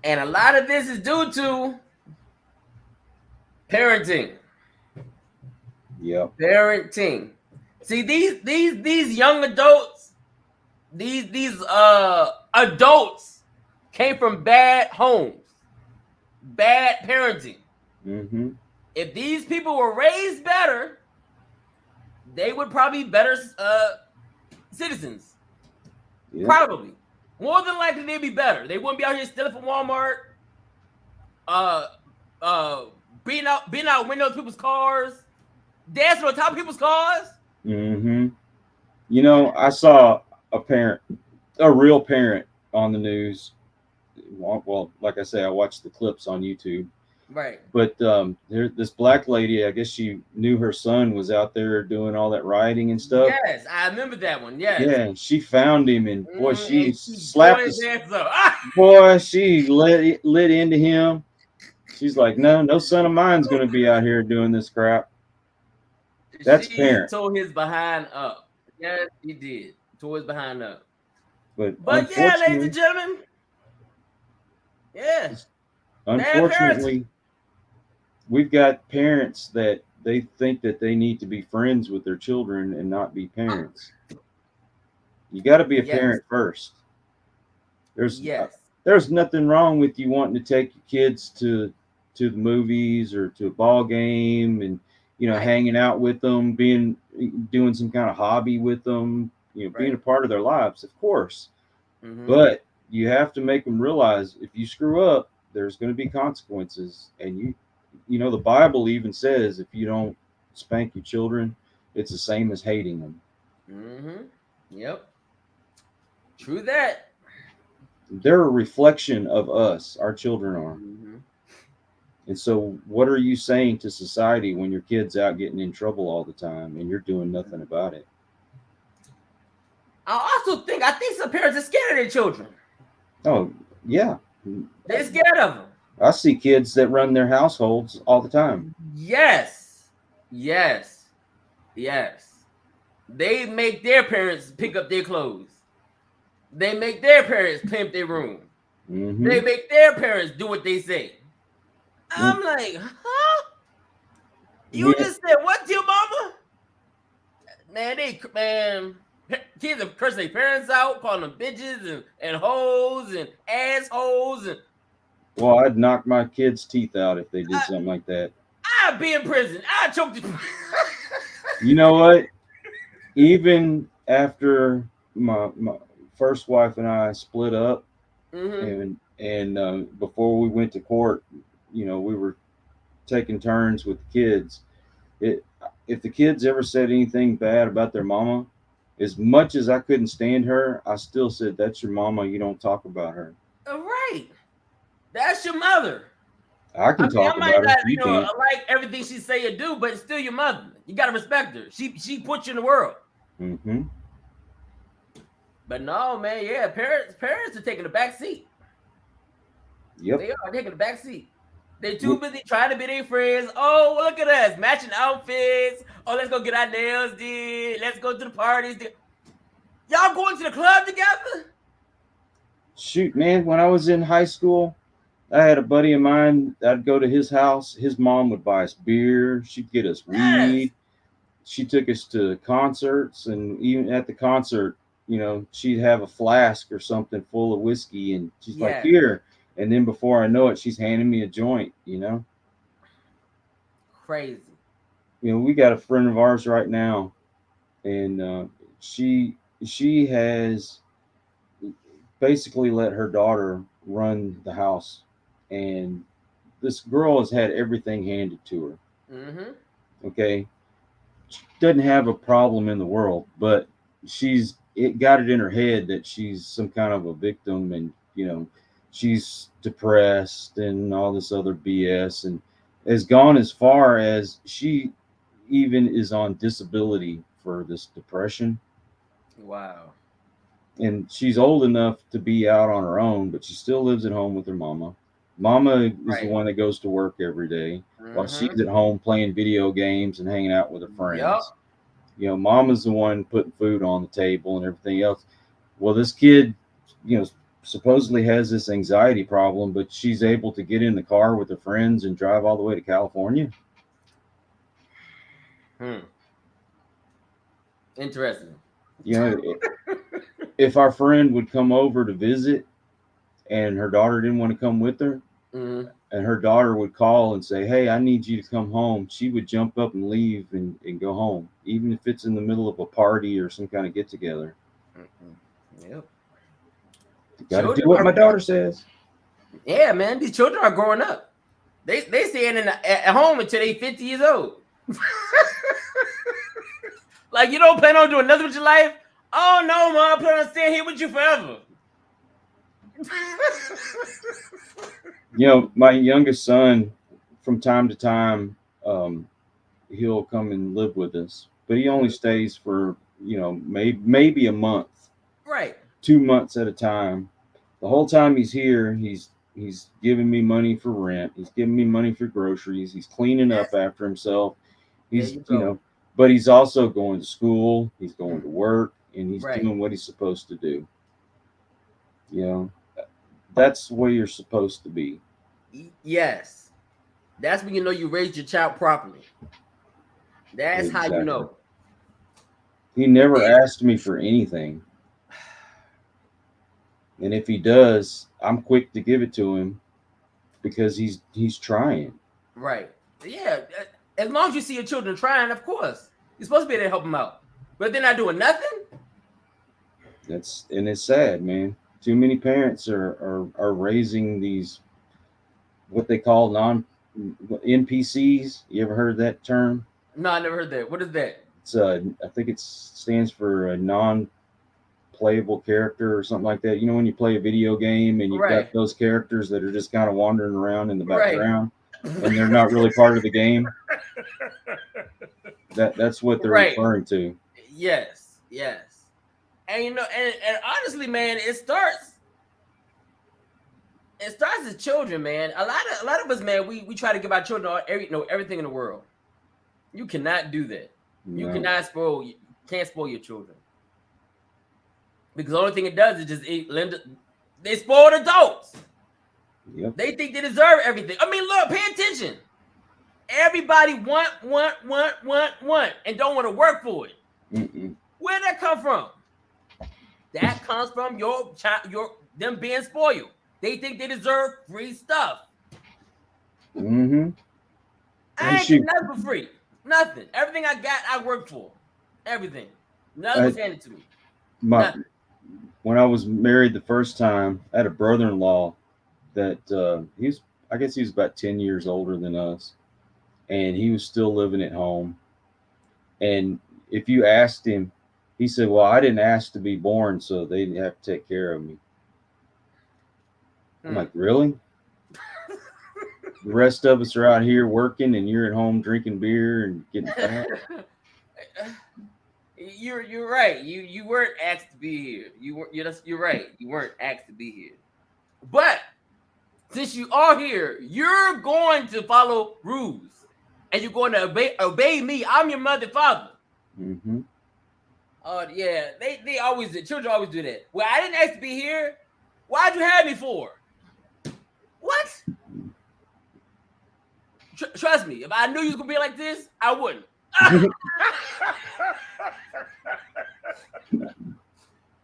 S2: And a lot of this is due to parenting.
S3: Yep.
S2: Parenting. See, these young adults, these adults came from bad homes, bad parenting.
S3: Mm-hmm.
S2: If these people were raised better, they would probably be better citizens. Yep. Probably. More than likely, they'd be better. They wouldn't be out here stealing from Walmart, beating out windows of people's cars, dancing on top of people's cars.
S3: Mm-hmm. You know, I saw a real parent on the news. Well, like I say, I watched the clips on YouTube.
S2: Right.
S3: But this black lady, I guess she knew her son was out there doing all that rioting and stuff.
S2: Yes, I remember that one. Yes.
S3: Yeah, she found him, and boy, she slapped
S2: his hands up.
S3: Boy, she lit into him. She's like, no son of mine's going to be out here doing this crap. That's parent.
S2: Tore his behind up. Yes, he did. Tore his behind up.
S3: But
S2: yeah, ladies and gentlemen. Yeah.
S3: Unfortunately, we've got parents that they think that they need to be friends with their children and not be parents. You got to be a parent first. There's there's nothing wrong with you wanting to take your kids to the movies or to a ball game, and
S2: Right.
S3: hanging out with them, doing some kind of hobby with them, being a
S2: Right.
S3: part of their lives, of course.
S2: Mhm.
S3: But you have to make them realize if you screw up, there's going to be consequences. And the Bible even says if you don't spank your children, it's the same as hating them.
S2: Mhm. Yep. True that.
S3: They're a reflection of us, our children are.
S2: Mhm.
S3: And so, what are you saying to society when your kid's out getting in trouble all the time and you're doing nothing about it?
S2: I think some parents are scared of their children.
S3: Oh, yeah.
S2: They're scared of them.
S3: I see kids that run their households all the time.
S2: Yes. Yes. Yes. They make their parents pick up their clothes. They make their parents clean up their room.
S3: Mm-hmm.
S2: They make their parents do what they say. I'm like, huh? You
S3: Yeah.
S2: just said what to your mama? Man, kids are cursing their parents out, calling them bitches and hoes and assholes, and
S3: Well, I'd knock my kids' teeth out if they did something like that.
S2: I'd be in prison. I'd choke the
S3: You know what? Even after my first wife and I split up,
S2: Mhm.
S3: and before we went to court, we were taking turns with the kids. If the kids ever said anything bad about their mama, as much as I couldn't stand her, I still said, "That's your mama. You don't talk about her."
S2: Right. That's your mother.
S3: I can
S2: I mean, I
S3: talk
S2: might
S3: about her.
S2: not,
S3: You can't.
S2: like everything she say or do, but it's still your mother. You gotta respect her. She put you in the world.
S3: Mm-hmm.
S2: But no, man, yeah, parents are taking the back seat.
S3: Yep.
S2: They are taking the back seat. They're too busy trying to be their friends. Oh, well, look at us, matching outfits. Oh, let's go get our nails did. Let's go to the parties. Y'all going to the club together?
S3: Shoot, man, when I was in high school, I had a buddy of mine. I'd go to his house. His mom would buy us beer. She'd get us
S2: Yes.
S3: weed. She took us to concerts, and even at the concert, she'd have a flask or something full of whiskey, and she's like,
S2: Yes.
S3: "Here." And then before I know it, she's handing me a joint.
S2: Crazy.
S3: We got a friend of ours right now, and she has basically let her daughter run the house, and this girl has had everything handed to her.
S2: Mm-hmm.
S3: Okay, she doesn't have a problem in the world, but it got it in her head that she's some kind of a victim, and she's depressed and all this other BS, and has gone as far as she even is on disability for this depression.
S2: Wow.
S3: And she's old enough to be out on her own, but she still lives at home with her mama. Mama is the one that goes to work every day while she's at home playing video games and hanging out with her friends.
S2: Yep.
S3: Mama's the one putting food on the table and everything else. Well, this kid, supposedly has this anxiety problem, but she's able to get in the car with her friends and drive all the way to California.
S2: Interesting.
S3: If our friend would come over to visit and her daughter didn't want to come with her, and her daughter would call and say, "Hey, I need you to come home," she would jump up and leave and go home, even if it's in the middle of a party or some kind of get together.
S2: Yep.
S3: You got to do what my daughter says.
S2: Yeah, man, these children are growing up. They staying at home until they 50 years old. Like, you don't plan on doing nothing with your life? Oh no, mom, I plan on staying here with you forever.
S3: My youngest son, from time to time, he'll come and live with us, but he only stays for maybe a month,
S2: right?
S3: 2 months at a time. The whole time he's here, he's giving me money for rent. He's giving me money for groceries. He's cleaning up after himself. He's but he's also going to school. He's going to work, and he's doing what he's supposed to do. That's where you're supposed to be.
S2: Yes. That's when you know you raised your child properly. That's how you know.
S3: He never asked me for anything. And if he does, I'm quick to give it to him because he's trying.
S2: Right. Yeah. As long as you see your children trying, of course. You're supposed to be able to help them out. But they're not doing nothing?
S3: It's sad, man. Too many parents are raising these what they call NPCs. You ever heard that term?
S2: No, I never heard that. What is that?
S3: It's I think it stands for a non-playable character or something like that. You know, when you play a video game and you've
S2: Right.
S3: got those characters that are just kind of wandering around in the
S2: Right.
S3: background and they're not really part of the game. That's what they're
S2: Right.
S3: referring to.
S2: Yes. And you know, and honestly, man, it starts as children, man. A lot of us, man, we try to give our children everything in the world. You cannot do that. You
S3: No.
S2: can't spoil your children. Because the only thing it does is just they spoiled adults.
S3: Yep.
S2: They think they deserve everything. I mean, look, pay attention. Everybody want, and don't want to work for it.
S3: Mm-mm.
S2: Where'd that come from? That comes from them being spoiled. They think they deserve free stuff.
S3: Mm-hmm.
S2: I ain't getting nothing for free. Nothing. Everything I got, I worked for. Everything. Nothing was handed to me.
S3: When I was married the first time, I had a brother-in-law that I guess he was about 10 years older than us, and he was still living at home. And if you asked him, he said, "Well, I didn't ask to be born, so they didn't have to take care of me." I'm like, really? The rest of us are out here working, and you're at home drinking beer and getting fat.
S2: You're right. You weren't asked to be here. You're right. You weren't asked to be here. But since you are here, you're going to follow rules, and you're going to obey me. I'm your mother, father.
S3: Mm-hmm.
S2: Oh yeah, they always do. Children always do that. Well, I didn't ask to be here. Why'd you have me for? What? Trust me, if I knew you was gonna be like this, I wouldn't.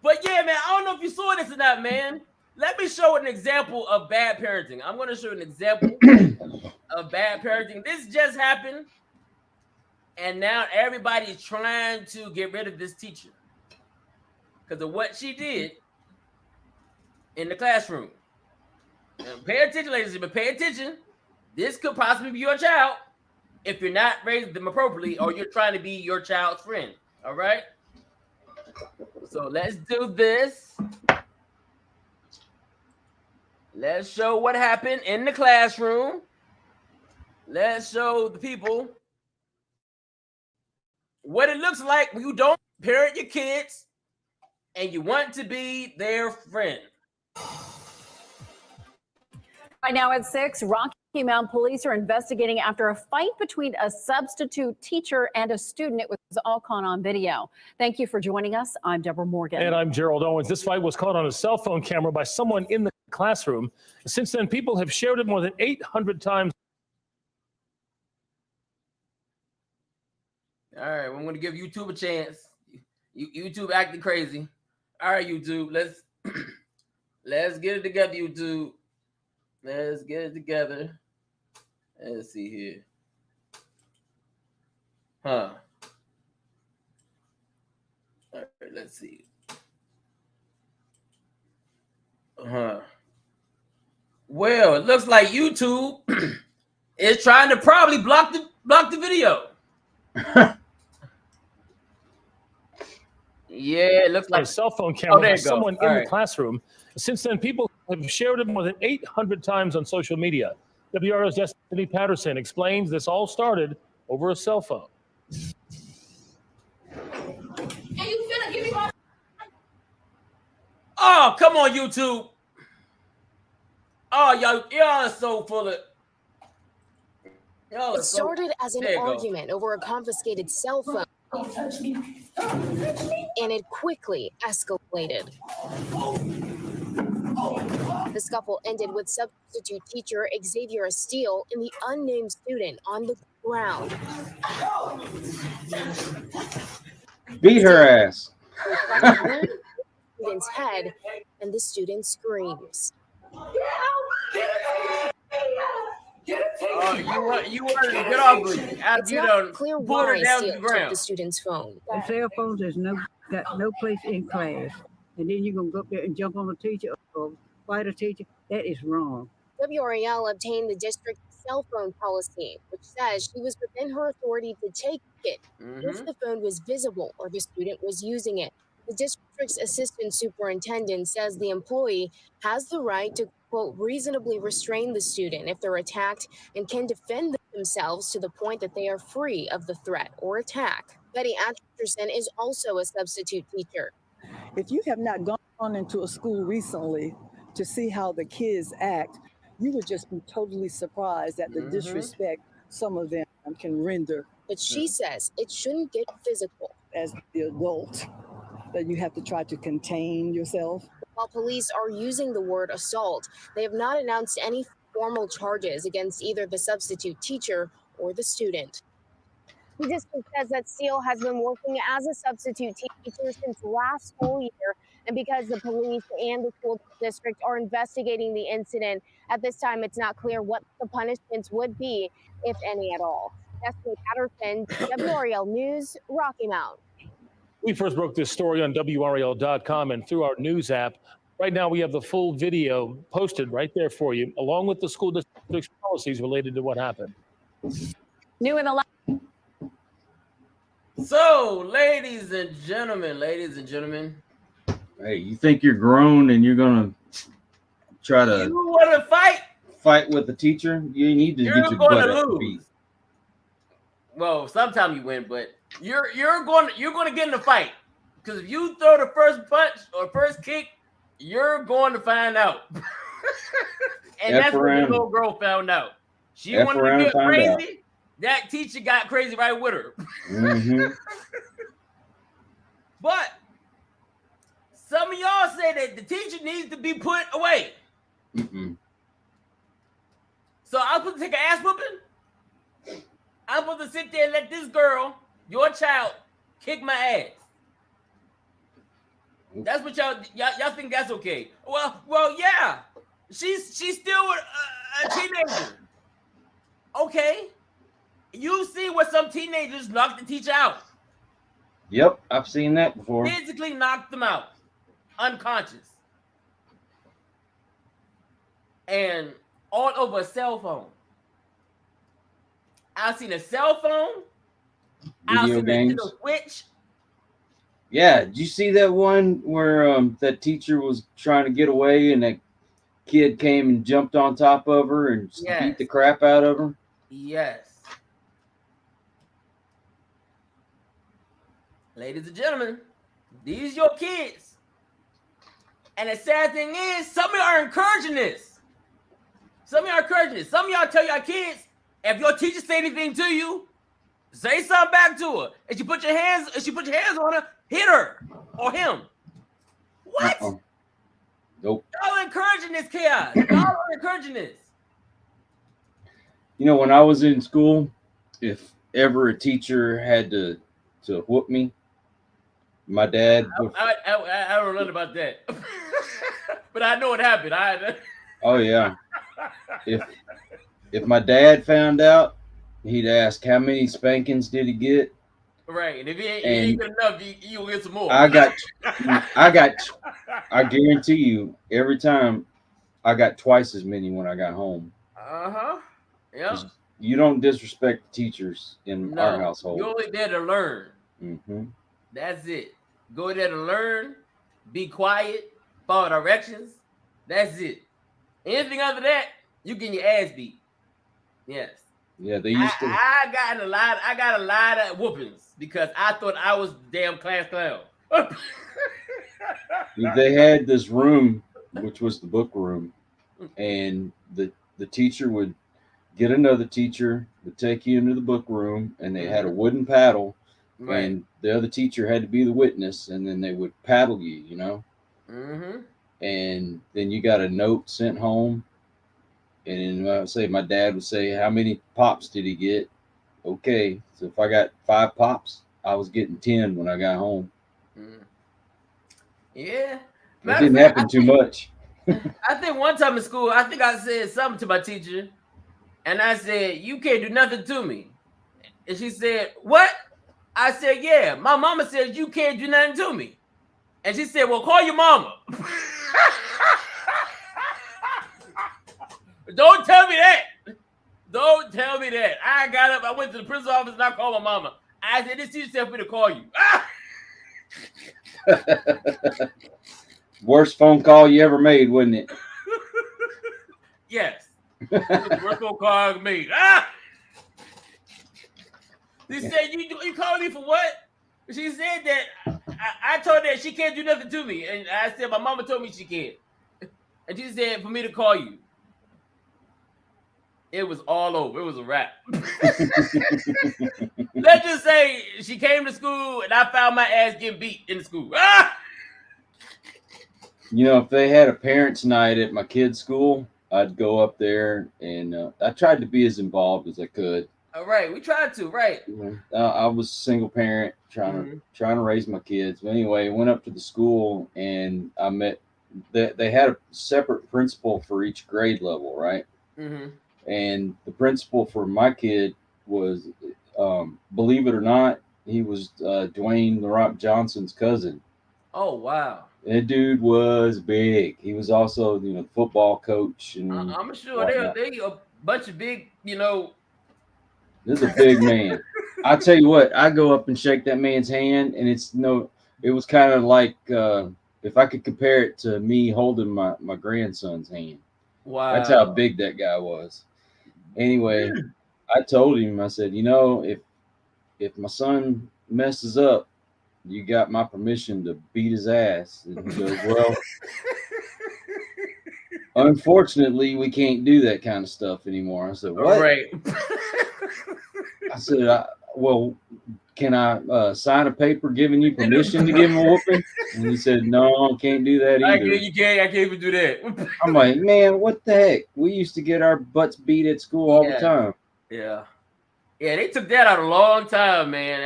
S2: But yeah, man, I don't know if you saw this or not, man. Let me show an example of bad parenting. I'm gonna show an example of bad parenting. This just happened, and now everybody's trying to get rid of this teacher because of what she did in the classroom. Now, pay attention, ladies and gentlemen. Pay attention. This could possibly be your child if you're not raising them appropriately or you're trying to be your child's friend. All right? So let's do this. Let's show what happened in the classroom. Let's show the people what it looks like when you don't parent your kids and you want to be their friend.
S4: Right now at 6, Rocky Mount police are investigating after a fight between a substitute teacher and a student. It was all caught on video. Thank you for joining us. I'm Deborah Morgan.
S5: And I'm Gerald Owens. This fight was caught on a cell phone camera by someone in the classroom. Since then, people have shared it more than 800 times.
S2: All right, well, I'm going to give YouTube a chance. YouTube acting crazy. All right, YouTube, let's get it together, YouTube. Let's get it together. Let's see here. All right, let's see. Well, it looks like YouTube is trying to probably block the video. Yeah, it looks like
S5: a cell phone camera by
S2: there you go.
S5: someone
S2: All
S5: in
S2: right.
S5: the classroom. Since then, people have shared it more than 800 times on social media. WRO's Destiny Patterson explains this all started over a cell phone.
S2: Oh, come on, YouTube. Oh, y'all are so full of.
S6: It started as an argument over a confiscated cell phone, and it quickly escalated. The scuffle ended with substitute teacher Xavier Steele and the unnamed student on the ground.
S3: Beat her ass.
S6: student's head, and the student screams.
S2: Oh, you want to get off of you after
S6: It's
S2: you
S6: not
S2: done
S6: clear
S2: pulled her
S6: why
S2: down to
S6: Steele
S2: the
S6: took
S2: ground.
S6: the student's phone.
S7: The cell phones is got no place in class. And then you're gonna go up there and jump on a teacher or fight a teacher. That is wrong.
S6: WRAL obtained the district's cell phone policy, which says she was within her authority to take it if the phone was visible or the student was using it. The district's assistant superintendent says the employee has the right to, quote, reasonably restrain the student if they're attacked and can defend themselves to the point that they are free of the threat or attack. Betty Atcherson is also a substitute teacher.
S8: If you have not gone into a school recently to see how the kids act, you would just be totally surprised at the disrespect some of them can render.
S6: But she says it shouldn't get physical.
S8: As the adult, that you have to try to contain yourself.
S6: While police are using the word assault, they have not announced any formal charges against either the substitute teacher or the student. The district says that Steele has been working as a substitute teacher since last school year, and because the police and the school district are investigating the incident, at this time it's not clear what the punishments would be, if any at all. Destiny Patterson, WRAL News, Rocky Mount.
S5: We first broke this story on WRAL.com and through our news app. Right now, we have the full video posted right there for you, along with the school district's policies related to what happened.
S4: New in the
S2: So, ladies and gentlemen,
S3: Hey, you think you're grown and you're gonna try to
S2: you want to fight?
S3: with the teacher? You need to
S2: You're
S3: get your
S2: going
S3: butt
S2: to
S3: up
S2: lose.
S3: beat.
S2: Well, sometimes you win, but you're going to get in a fight, because if you throw the first punch or first kick, you're going to find out. And that's what the little girl found out. She
S3: F
S2: wanted to
S3: around,
S2: get
S3: find out.
S2: crazy. That teacher got crazy right with her. But some of y'all say that the teacher needs to be put away. So I'm supposed to take an ass whooping? I'm supposed to sit there and let this girl, your child, kick my ass? That's what y'all think that's okay? Well, yeah. She's still a teenager. Okay. You see where some teenagers knock the teacher out.
S3: Yep, I've seen that before.
S2: Physically knocked them out. Unconscious. And all over a cell phone. I've seen a cell phone. I've
S3: Video
S2: seen
S3: games.
S2: a Switch.
S3: Yeah, did you see that one where that teacher was trying to get away and that kid came and jumped on top of her and beat the crap out of her?
S2: Yes. Ladies and gentlemen, these your kids. And the sad thing is, some of y'all are encouraging this. Some of y'all tell your kids, if your teacher say anything to you, say something back to her. If you put your hands on her, hit her or him. What?
S3: Nope.
S2: Y'all are encouraging this chaos. Y'all are encouraging this.
S3: You know, when I was in school, if ever a teacher had to whoop me, my dad would,
S2: I don't know about that. But I know what happened.
S3: oh yeah. If my dad found out, he'd ask how many spankings did he get.
S2: Right, and if he ain't good enough, you'll get some more.
S3: I guarantee you, every time I got twice as many when I got home.
S2: Yeah.
S3: You don't disrespect teachers in our household.
S2: You're only there to learn.
S3: That's
S2: it. Go there to learn, be quiet, follow directions. That's it. Anything other than that, you get your ass beat. Yes.
S3: Yeah, they used to.
S2: I got a lot of whoopings because I thought I was the damn class clown.
S3: They had this room, which was the book room, and the teacher would get another teacher, would take you into the book room, and they had a wooden paddle, and the other teacher had to be the witness, and then they would paddle you, you know. And then you got a note sent home, and I would say my dad would say, "How many pops did he get?" Okay, so if I got 5 pops, I was getting 10 when I got home.
S2: Yeah,
S3: It didn't happen too much.
S2: I think one time in school, I think I said something to my teacher, and I said, "You can't do nothing to me." And she said, "What?" I said, "Yeah, my mama says you can't do nothing to me." And she said, "Well, call your mama." Don't tell me that. Don't tell me that. I got up, I went to the principal's office, and I called my mama. I said, "This teacher said for me to call you."
S3: Worst phone call you ever made, wasn't it?
S2: Yes. It was the worst phone call I ever made. She said, you called me for what? She said that I told her that she can't do nothing to me. And I said, my mama told me she can. And she said for me to call you. It was all over. It was a wrap. Let's just say she came to school and I found my ass getting beat in the school.
S3: You know, if they had a parents' night at my kid's school, I'd go up there, and I tried to be as involved as I could.
S2: All right, we tried to, right?
S3: I was a single parent trying to raise my kids. But anyway, I went up to the school, and I met. They had a separate principal for each grade level, right?
S2: Mm-hmm.
S3: And the principal for my kid was, believe it or not, he was Dwayne The Rock Johnson's cousin.
S2: Oh wow!
S3: That dude was big. He was also, football coach, and
S2: I'm sure they a bunch of big,
S3: This is a big man. I tell you what, I go up and shake that man's hand, and it was kind of like if I could compare it to me holding my grandson's hand.
S2: Wow,
S3: that's how big that guy was. Anyway, I told him, I said, if my son messes up, you got my permission to beat his ass. And he goes, well, unfortunately, we can't do that kind of stuff anymore. I said, what?
S2: Right.
S3: I said, well, can I sign a paper giving you permission to give him a whooping? And he said, no, can't do that either.
S2: You can't. I can't even do that.
S3: I'm like, man, what the heck? We used to get our butts beat at school all the time.
S2: Yeah. Yeah, they took that out a long time, man.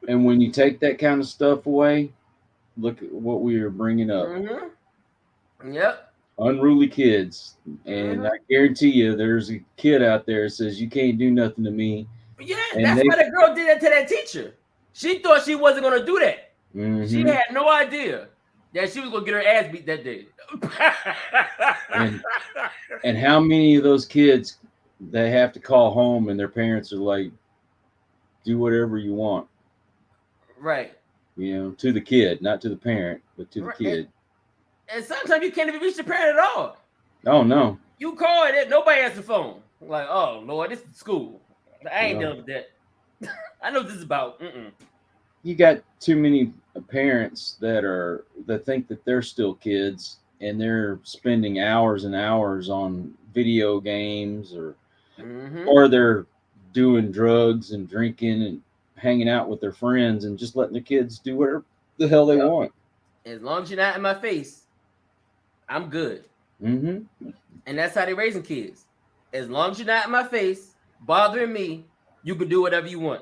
S3: And when you take that kind of stuff away, look at what we are bringing up.
S2: Mm-hmm. Yep.
S3: Unruly kids. And I guarantee you there's a kid out there that says you can't do nothing to me.
S2: Yeah, that's why the girl did that to that teacher. She thought she wasn't going to do that. Mm-hmm. She had no idea that she was going to get her ass beat that day.
S3: and how many of those kids, they have to call home and their parents are like, do whatever you want.
S2: Right.
S3: To the kid, not to the parent, but to the kid.
S2: And sometimes you can't even reach the parent at all.
S3: Oh, no.
S2: You call it, nobody answers the phone. Like, oh, Lord, this is school. I ain't dealing with that. I know what this is about.
S3: You got too many parents that think that they're still kids and they're spending hours and hours on video games or they're doing drugs and drinking and hanging out with their friends and just letting the kids do whatever the hell they want.
S2: As long as you're not in my face, I'm good.
S3: Mm-hmm.
S2: And that's how they're raising kids. As long as you're not in my face, bothering me, you can do whatever you want.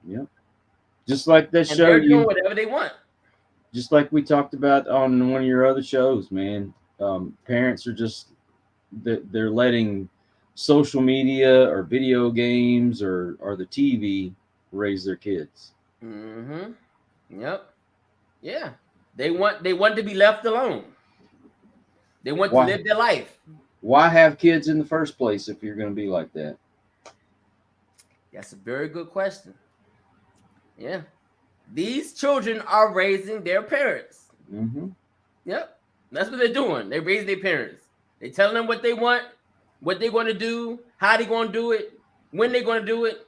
S3: Yep. Just like that show.
S2: They're doing whatever they want.
S3: Just like we talked about on one of your other shows, man. Parents are just, they're letting social media or video games or the TV raise their kids.
S2: Mm-hmm. Yep. Yeah. They want to be left alone. They want to live their life.
S3: Why have kids in the first place if you're going to be like that?
S2: That's a very good question. Yeah. These children are raising their parents.
S3: Mm-hmm.
S2: Yep. That's what they're doing. They're raising their parents. They're telling them what they want, what they're going to do, how they're going to do it, when they're going to do it.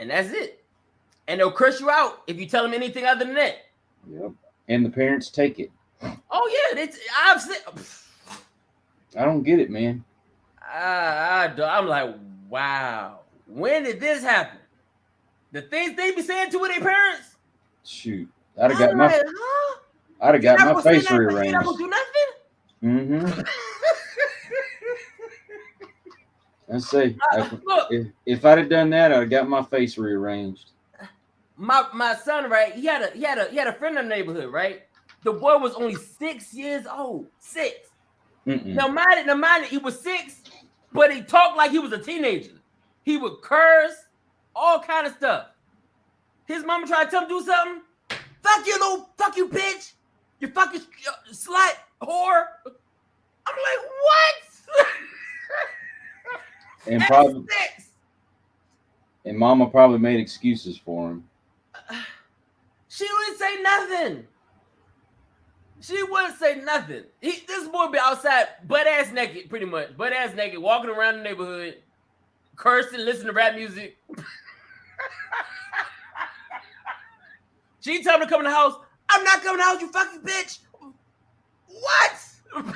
S2: And that's it. And they'll curse you out if you tell them anything other than that.
S3: Yep. And the parents take it.
S2: Oh, yeah. I've seen.
S3: I don't get it, man.
S2: I'm like, wow. When did this happen? The things they be saying to their parents?
S3: Shoot. I'd have got my face rearranged.
S2: You're not gonna do nothing?
S3: Mm-hmm. Let's see. If I'd have done that, I'd have got my face rearranged.
S2: my son, right? He had a friend in the neighborhood, right? The boy was only 6 years old. 6.
S3: Mm-mm.
S2: Now mind it, he was 6, but he talked like he was a teenager. He would curse, all kind of stuff. His mama tried to tell him to do something. Fuck you, bitch. You fucking slut whore. I'm like, what?
S3: And
S2: At
S3: probably
S2: 6.
S3: and mama probably made excuses for him.
S2: She wouldn't say nothing. She wouldn't say nothing. This boy be outside butt ass naked, pretty much. Butt ass naked, walking around the neighborhood, cursing, listening to rap music. She told him to come in the house. I'm not coming in the house, you fucking bitch. What?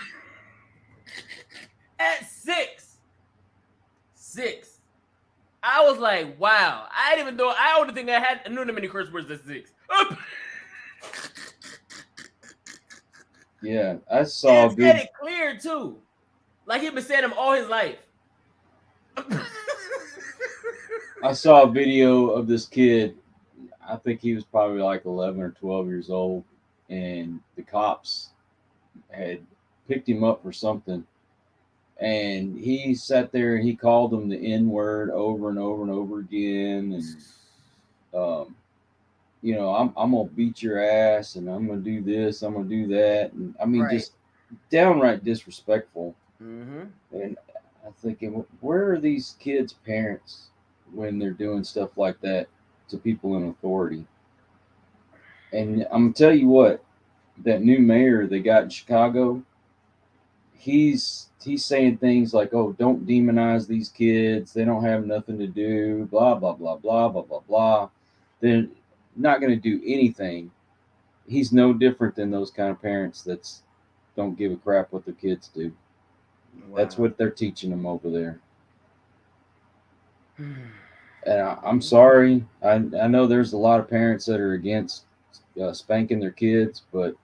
S2: At 6. 6. I was like, wow. I didn't even know. I don't think I knew that many curse words at 6.
S3: Yeah, I saw a
S2: He said
S3: good.
S2: it clear too. Like he'd been saying them all his life.
S3: I saw a video of this kid. I think he was probably like 11 or 12 years old, and the cops had picked him up for something. And he sat there and he called them the N-word over and over and over again. And, you know, I'm gonna beat your ass, and I'm gonna do this, I'm gonna do that, and I mean,
S2: Right.
S3: just downright disrespectful.
S2: Mm-hmm.
S3: And I'm thinking, where are these kids' parents when they're doing stuff like that to people in authority? And I'm gonna tell you what, that new mayor they got in Chicago, he's saying things like, "Oh, don't demonize these kids. They don't have nothing to do. Blah blah blah blah blah blah blah." They're not going to do anything. He's no different than those kind of parents that's don't give a crap what their kids do. That's what they're teaching them over there. And I'm sorry. I know there's a lot of parents that are against spanking their kids, but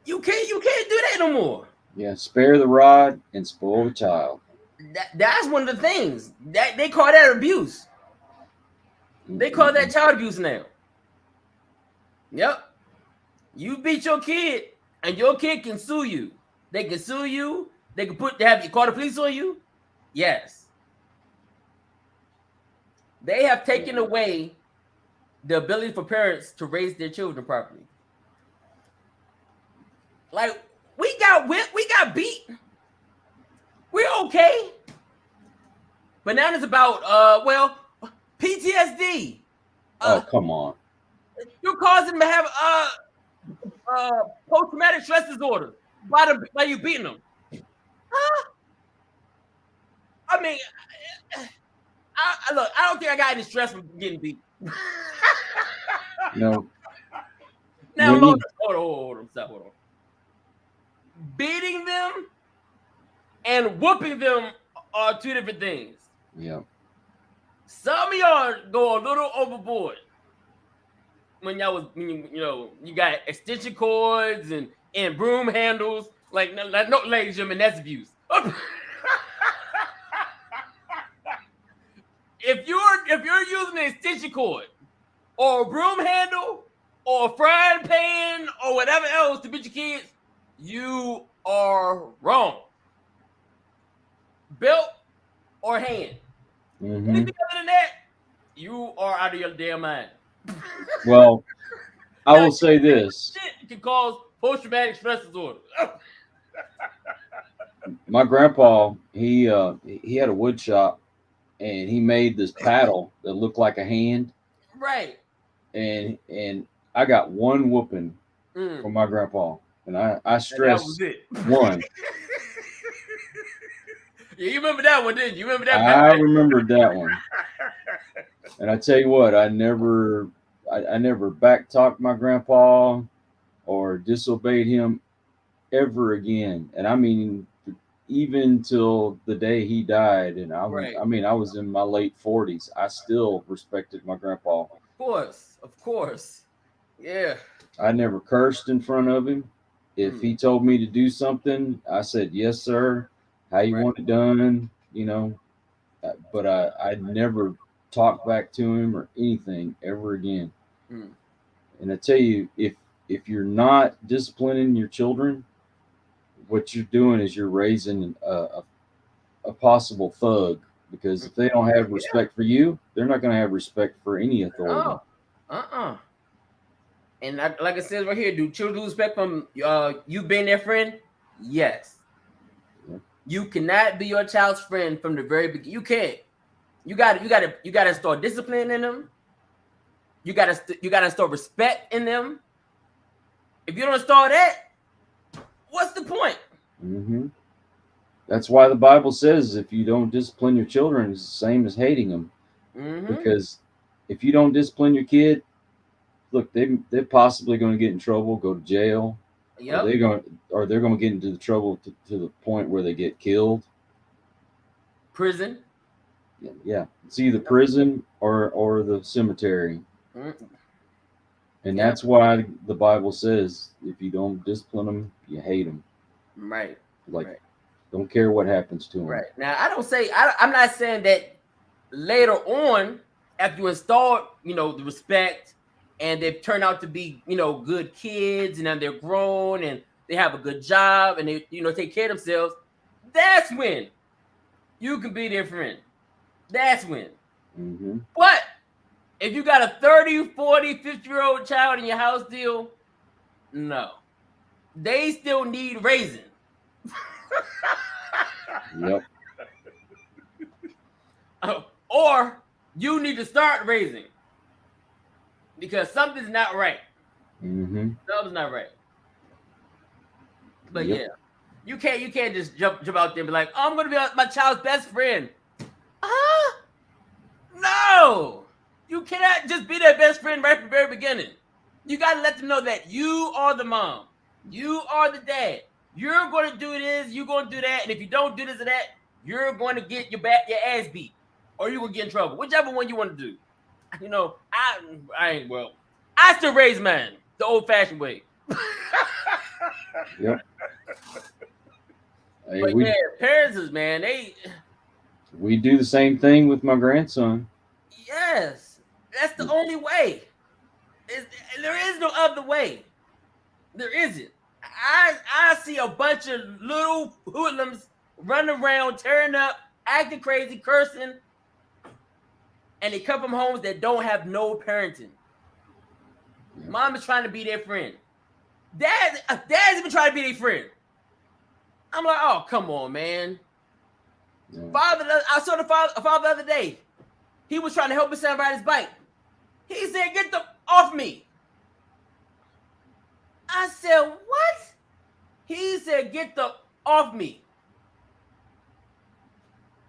S2: You can't do that no more.
S3: yeah, spare the rod and spoil the child.
S2: That's one of the things that they call that abuse. They call that child abuse now. Yep. You beat your kid, and your kid can sue you. They can sue you. They can have you call the police on you. Yes. They have taken away the ability for parents to raise their children properly. Like, we got whipped, we got beat. We're okay. But now it's about PTSD.
S3: Oh, come on.
S2: You're causing them to have post-traumatic stress disorder by you beating them. Huh? I mean, look, I don't think I got any stress from getting beat.
S3: No.
S2: Now,
S3: When
S2: hold on. Beating them and whooping them are two different things.
S3: Yeah.
S2: Some of y'all go a little overboard when you got extension cords and broom handles. Like, no, ladies and gentlemen, that's abuse. If you're using an extension cord or a broom handle or a frying pan or whatever else to beat your kids, you are wrong. Belt or hand.
S3: Mm-hmm.
S2: Anything other than that, you are out of your damn mind.
S3: Well, I will say this.
S2: Shit can cause post-traumatic stress disorder.
S3: My grandpa, he had a wood shop, and he made this paddle that looked like a hand.
S2: Right.
S3: And I got one whooping from my grandpa, and I stress one.
S2: Yeah, you remember that one, didn't you? Remember that?
S3: I remembered that one. And I tell you what, I never backtalked my grandpa or disobeyed him ever again. And I mean, even till the day he died, and I was in my late 40s, I still respected my grandpa.
S2: Of course. Yeah.
S3: I never cursed in front of him. If he told me to do something, I said, yes, sir. How you want it done, you know. But I never talked back to him or anything ever again.
S2: Mm.
S3: And I tell you, if you're not disciplining your children, what you're doing is you're raising a possible thug, because if they don't have respect for you, they're not going to have respect for any authority.
S2: Oh, And like it says right here, do children lose respect from you being their friend? Yes.
S3: Yeah.
S2: You cannot be your child's friend from the very beginning. You can't. You gotta install discipline in them. You gotta install respect in them. If you don't install that, what's the point?
S3: Mm-hmm. That's why the Bible says if you don't discipline your children, it's the same as hating them.
S2: Mm-hmm.
S3: Because if you don't discipline your kid, look, they're possibly going to get in trouble, go to jail.
S2: Yep.
S3: They're going to get into the trouble to the point where they get killed.
S2: Prison.
S3: Yeah, it's either prison or the cemetery.
S2: Mm-hmm.
S3: And that's why the Bible says if you don't discipline them, you hate them.
S2: Right.
S3: Like,
S2: right.
S3: Don't care what happens to them.
S2: Right. Now, I'm not saying that later on, after you install, the respect, and they've turned out to be, good kids, and then they're grown and they have a good job and they, take care of themselves, that's when you can be their friend. That's when.
S3: Mm-hmm.
S2: But if you got a 30, 40, 50-year-old child in your house deal, no. They still need raising.
S3: Yep.
S2: Or you need to start raising. Because something's not right.
S3: Mm-hmm.
S2: Something's not right. But
S3: Yep.
S2: yeah. You can't just jump out there and be like, oh, I'm gonna be my child's best friend. No! You cannot just be their best friend right from the very beginning. You gotta let them know that you are the mom. You are the dad. You're gonna do this, you're gonna do that, and if you don't do this or that, you're going to get your ass beat. Or you're gonna get in trouble. Whichever one you want to do. I still raise mine the old-fashioned way.
S3: Yep. Hey,
S2: But yeah, parents, man,
S3: we do the same thing with my grandson.
S2: yes, that's the only way. There is no other way. There isn't. I see a bunch of little hoodlums running around, tearing up, acting crazy, cursing, and they come from homes that don't have no parenting. Mom is trying to be their friend. Dad's even trying to be their friend. I'm like, oh, come on, man.
S3: Yeah.
S2: I saw a father the other day. He was trying to help his son ride his bike. He said, get the off me. I said, what? He said, get the off me.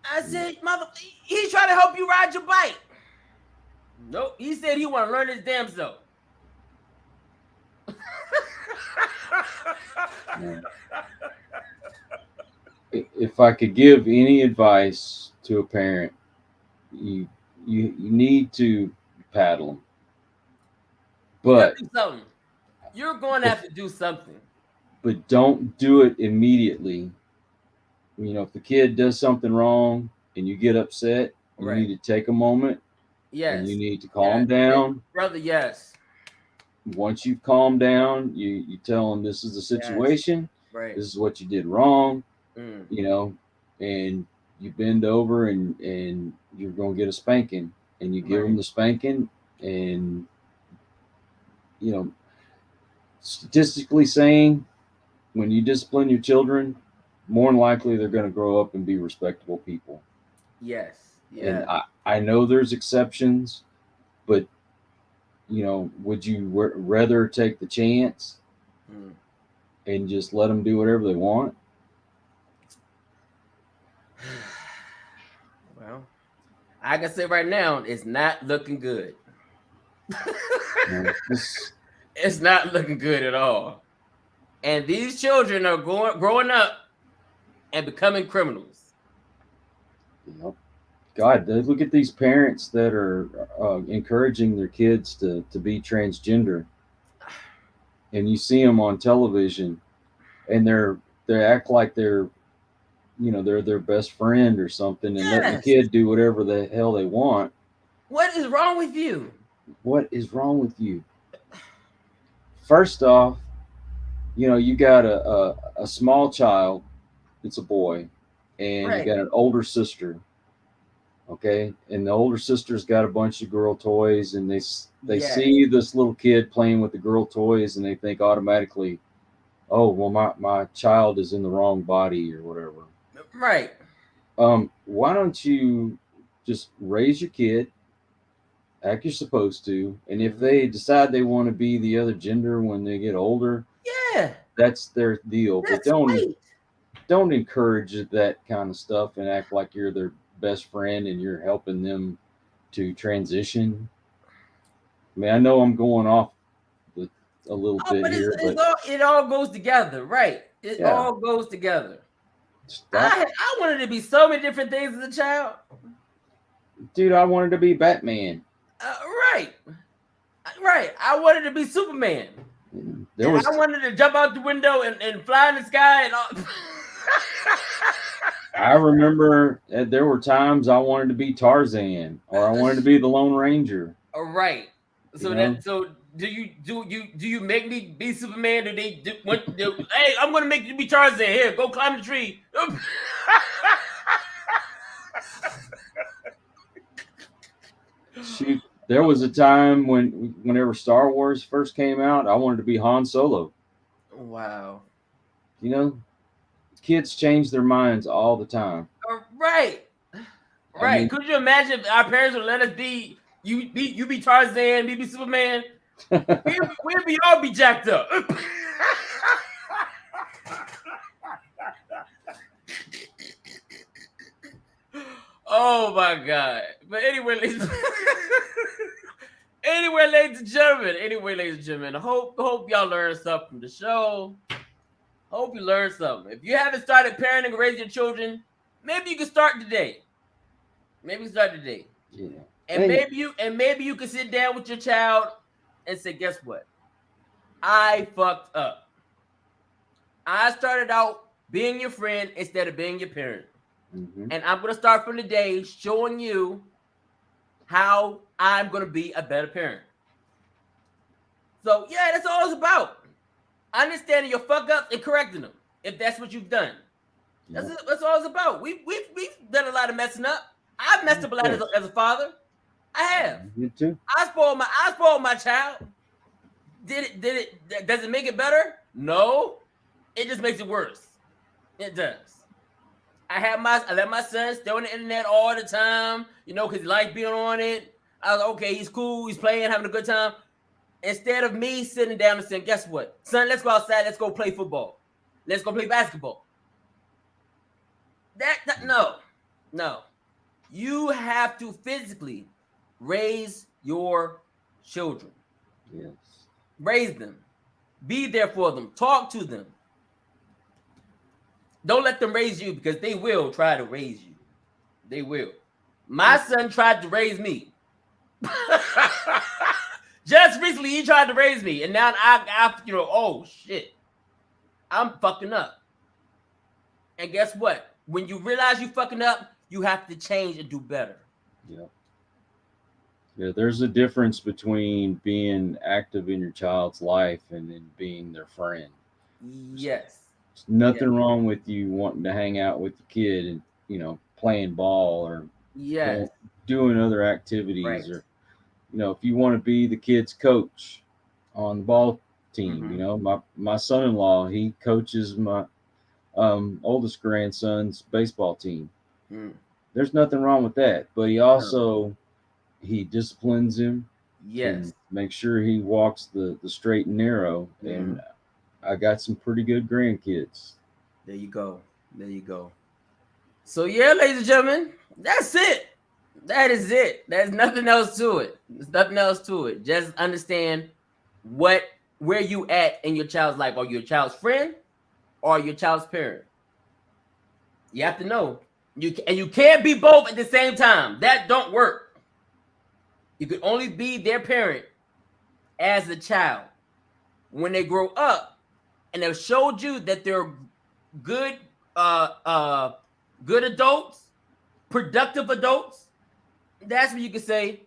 S2: I said, mother, he's trying to help you ride your bike. Nope. He said he want to learn his damn self.
S3: Yeah. If I could give any advice to a parent, you need to paddle them. But
S2: You're going to have to do something.
S3: But don't do it immediately. If the kid does something wrong and you get upset, you
S2: Right.
S3: need to take a moment.
S2: Yes.
S3: And you need to calm down.
S2: Brother, yes.
S3: Once you've calmed down, you tell them this is the situation.
S2: Right.
S3: This is what you did wrong.
S2: Mm.
S3: And you bend over and you're going to get a spanking. And you give them the spanking. And, statistically saying, when you discipline your children, more than likely they're going to grow up and be respectable people.
S2: Yes. Yeah.
S3: And I know there's exceptions, but would you rather take the chance and just let them do whatever they want?
S2: Well, I can say right now, it's not looking good. It's not looking good at all. And these children are growing up and becoming criminals.
S3: God, look at these parents that are encouraging their kids to be transgender, and you see them on television, and they act like they're their best friend or something, and let the kid do whatever the hell they want.
S2: What is wrong with you?
S3: What is wrong with you? First off, you got a small child. It's a boy, and you
S2: Right.
S3: got an older sister. Okay, and the older sister's got a bunch of girl toys, and they
S2: Yes.
S3: see this little kid playing with the girl toys, and they think automatically, oh well, my child is in the wrong body or whatever.
S2: Right.
S3: Why don't you just raise your kid, act you're supposed to, and if they decide they want to be the other gender when they get older,
S2: Yeah.
S3: that's their deal. But
S2: That's great.
S3: don't encourage that kind of stuff and act like you're their best friend and you're helping them to transition. I mean, I know I'm going off with a little
S2: Oh,
S3: bit
S2: but
S3: here, but
S2: it all goes together, right? It
S3: Yeah.
S2: all goes together.
S3: stop.
S2: I wanted to be so many different things as a child.
S3: Dude, I wanted to be Batman.
S2: Right. Right. I wanted to be Superman.
S3: There was
S2: I wanted to jump out the window and fly in the sky and all.
S3: I remember there were times I wanted to be Tarzan or I wanted to be the Lone Ranger.
S2: Right. So
S3: You know?
S2: so do you make me be Superman? Do they hey, I'm gonna make you be Tarzan. Here, go climb the tree.
S3: Shoot, there was a time whenever Star Wars first came out, I wanted to be Han Solo.
S2: Wow.
S3: Kids change their minds all the time.
S2: Right. Right.
S3: mean-
S2: Could you imagine if our parents would let us be you be Tarzan, me be Superman? We'd be all be jacked up. Oh my God. But anyway, ladies and gentlemen, I hope y'all learned something from the show. Hope you learned something. If you haven't started parenting or raising your children, maybe you can start today.
S3: Yeah.
S2: And
S3: Hey.
S2: maybe you can sit down with your child and say, guess what? I fucked up. I started out being your friend instead of being your parent.
S3: Mhm.
S2: And I'm going to start from today showing you how I'm going to be a better parent. So, yeah, that's all it's about. Understanding your fuck ups and correcting them if that's what you've done. That's all it's about. We've done a lot of messing up. I've messed up a lot as a father. I have.
S3: You too.
S2: I spoiled my child. Does it make it better? No. It just makes it worse. It does. I let my son stay on the internet all the time, because he likes being on it. I was like, okay, he's cool, he's playing, having a good time. Instead of me sitting down and saying, guess what? Son, let's go outside, let's go play football. Let's go play basketball. No. You have to physically raise your children.
S3: Yes.
S2: Raise them. Be there for them. Talk to them. Don't let them raise you because they will try to raise you. They will. My son tried to raise me. Just recently, he tried to raise me, and now oh shit, I'm fucking up. And guess what? When you realize you fucking up, you have to change and do better.
S3: Yeah, there's a difference between being active in your child's life and then being their friend.
S2: Yes.
S3: There's nothing wrong with you wanting to hang out with the kid and playing ball or
S2: Yes.
S3: doing other activities,
S2: Right.
S3: or if you want to be the kid's coach on the ball team.
S2: Mhm.
S3: My son-in-law, he coaches my oldest grandson's baseball team.
S2: Mm.
S3: There's nothing wrong with that, but he disciplines him.
S2: Yes.
S3: And make sure he walks the straight and narrow. And I got some pretty good grandkids.
S2: There you go. So yeah, ladies and gentlemen, that's it. That is it. There's nothing else to it. Just understand where you at in your child's life. Are you your child's friend or your child's parent? You have to know. You can't be both at the same time. That don't work. You could only be their parent as a child. When they grow up and they've showed you that they're good adults, productive adults, that's when you can say,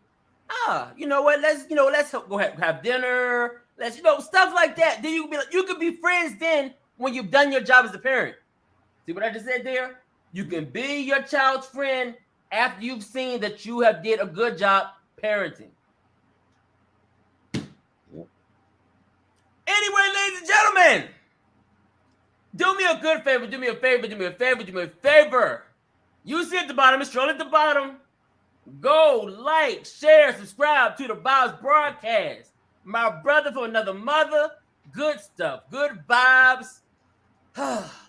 S2: You know what? Let's go have dinner. Let's stuff like that. Then you could be friends then when you've done your job as a parent. See what I just said there? You can be your child's friend after you've seen that you have did a good job parenting.
S3: Yep.
S2: Anyway, ladies and gentlemen, do me a good favor. Do me a favor. You see at the bottom, scroll at the bottom. Go like, share, subscribe to the Bob's Broadcast. My brother from another mother. Good stuff. Good vibes.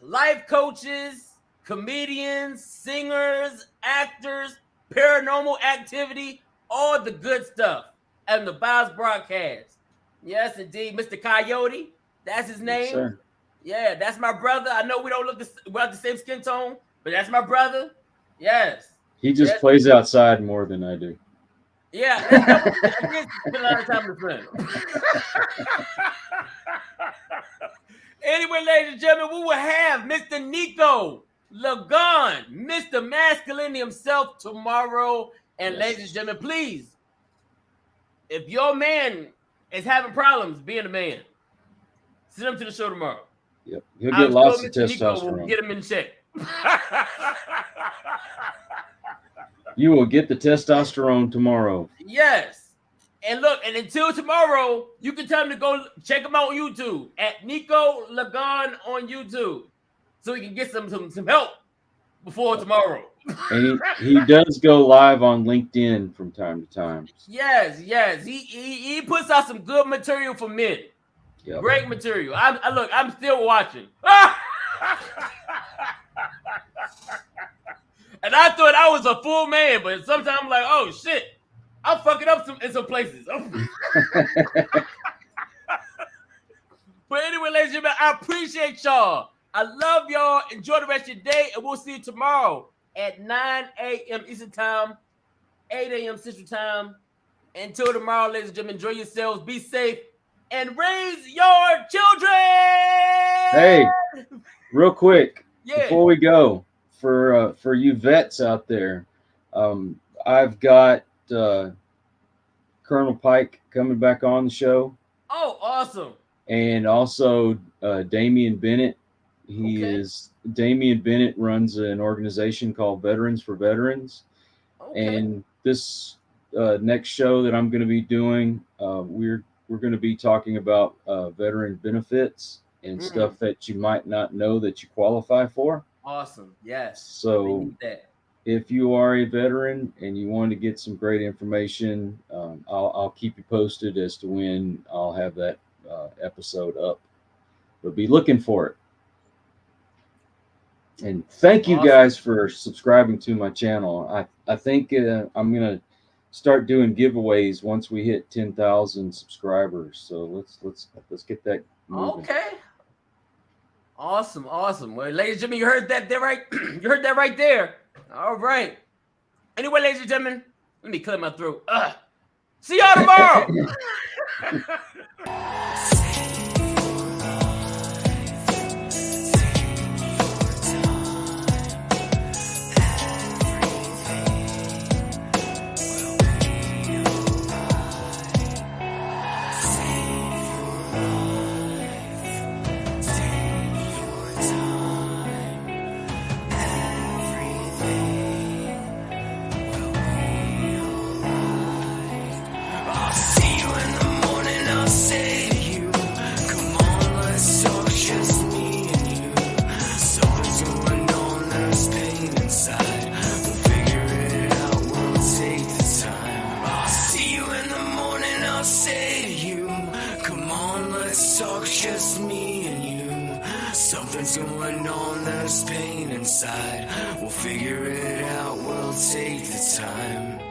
S2: Life coaches, comedians, singers, actors, paranormal activity, all the good stuff. And the Bob's Broadcast. Yes, indeed. Mr. Coyote. That's his name.
S3: Yes, sir.
S2: Yeah, that's my brother. I know we don't look we have the same skin tone, but that's my brother. Yes.
S3: He just plays outside more than I do.
S2: Yeah, I did spend a lot of time with him. Anyway, ladies and gentlemen, we will have Mr. Nico Lagon, Mr. Masculinity himself tomorrow. And ladies and gentlemen, please, if your man is having problems being a man, send him to the show tomorrow.
S3: Yep, he'll get lots of
S2: Mr. Nico
S3: testosterone.
S2: will get him in check.
S3: You will get the testosterone tomorrow.
S2: Yes. And look, and until tomorrow, you can tell him to go check him out on YouTube at Nico Lagon on YouTube, so he can get some help before tomorrow.
S3: And he does go live on LinkedIn from time to time.
S2: Yes. He puts out some good material for men.
S3: Yep.
S2: Great material. I'm still watching. And I thought I was a full man, but sometimes I'm like, oh shit, I'm fucking up in some places. But anyway, ladies and gentlemen, I appreciate y'all. I love y'all. Enjoy the rest of your day, and we'll see you tomorrow at 9 a.m. Eastern Time, 8 a.m. Central Time. Until tomorrow, ladies and gentlemen, enjoy yourselves, be safe, and raise your children.
S3: Hey, real quick,
S2: Yeah.
S3: before we go, for you vets out there, I've got Colonel Pike coming back on the show.
S2: Oh, awesome.
S3: And also Damian Bennett. Damian Bennett runs an organization called Veterans for Veterans.
S2: Okay.
S3: And this next show that I'm going to be doing, we're going to be talking about veteran benefits and stuff that you might not know that you qualify for.
S2: Awesome. Yes.
S3: So if you are a veteran and you want to get some great information, I'll keep you posted as to when I'll have that episode up. But be looking for it. And thank you guys for subscribing to my channel. I think I'm going to start doing giveaways once we hit 10,000 subscribers. So let's get that moving.
S2: Okay. Awesome. Well, ladies and gentlemen, you heard that there, right? You heard that right there. All right. Anyway, ladies and gentlemen, let me clear my throat. See y'all tomorrow.
S1: I'll see you in the morning, I'll say to you, come on, let's talk, just me and you. Something's going on, there's pain inside. We'll figure it out, we'll take the time. I'll see you in the morning, I'll say to you, come on, let's talk, just me and you. Something's going on, there's pain inside. We'll figure it out, we'll take the time.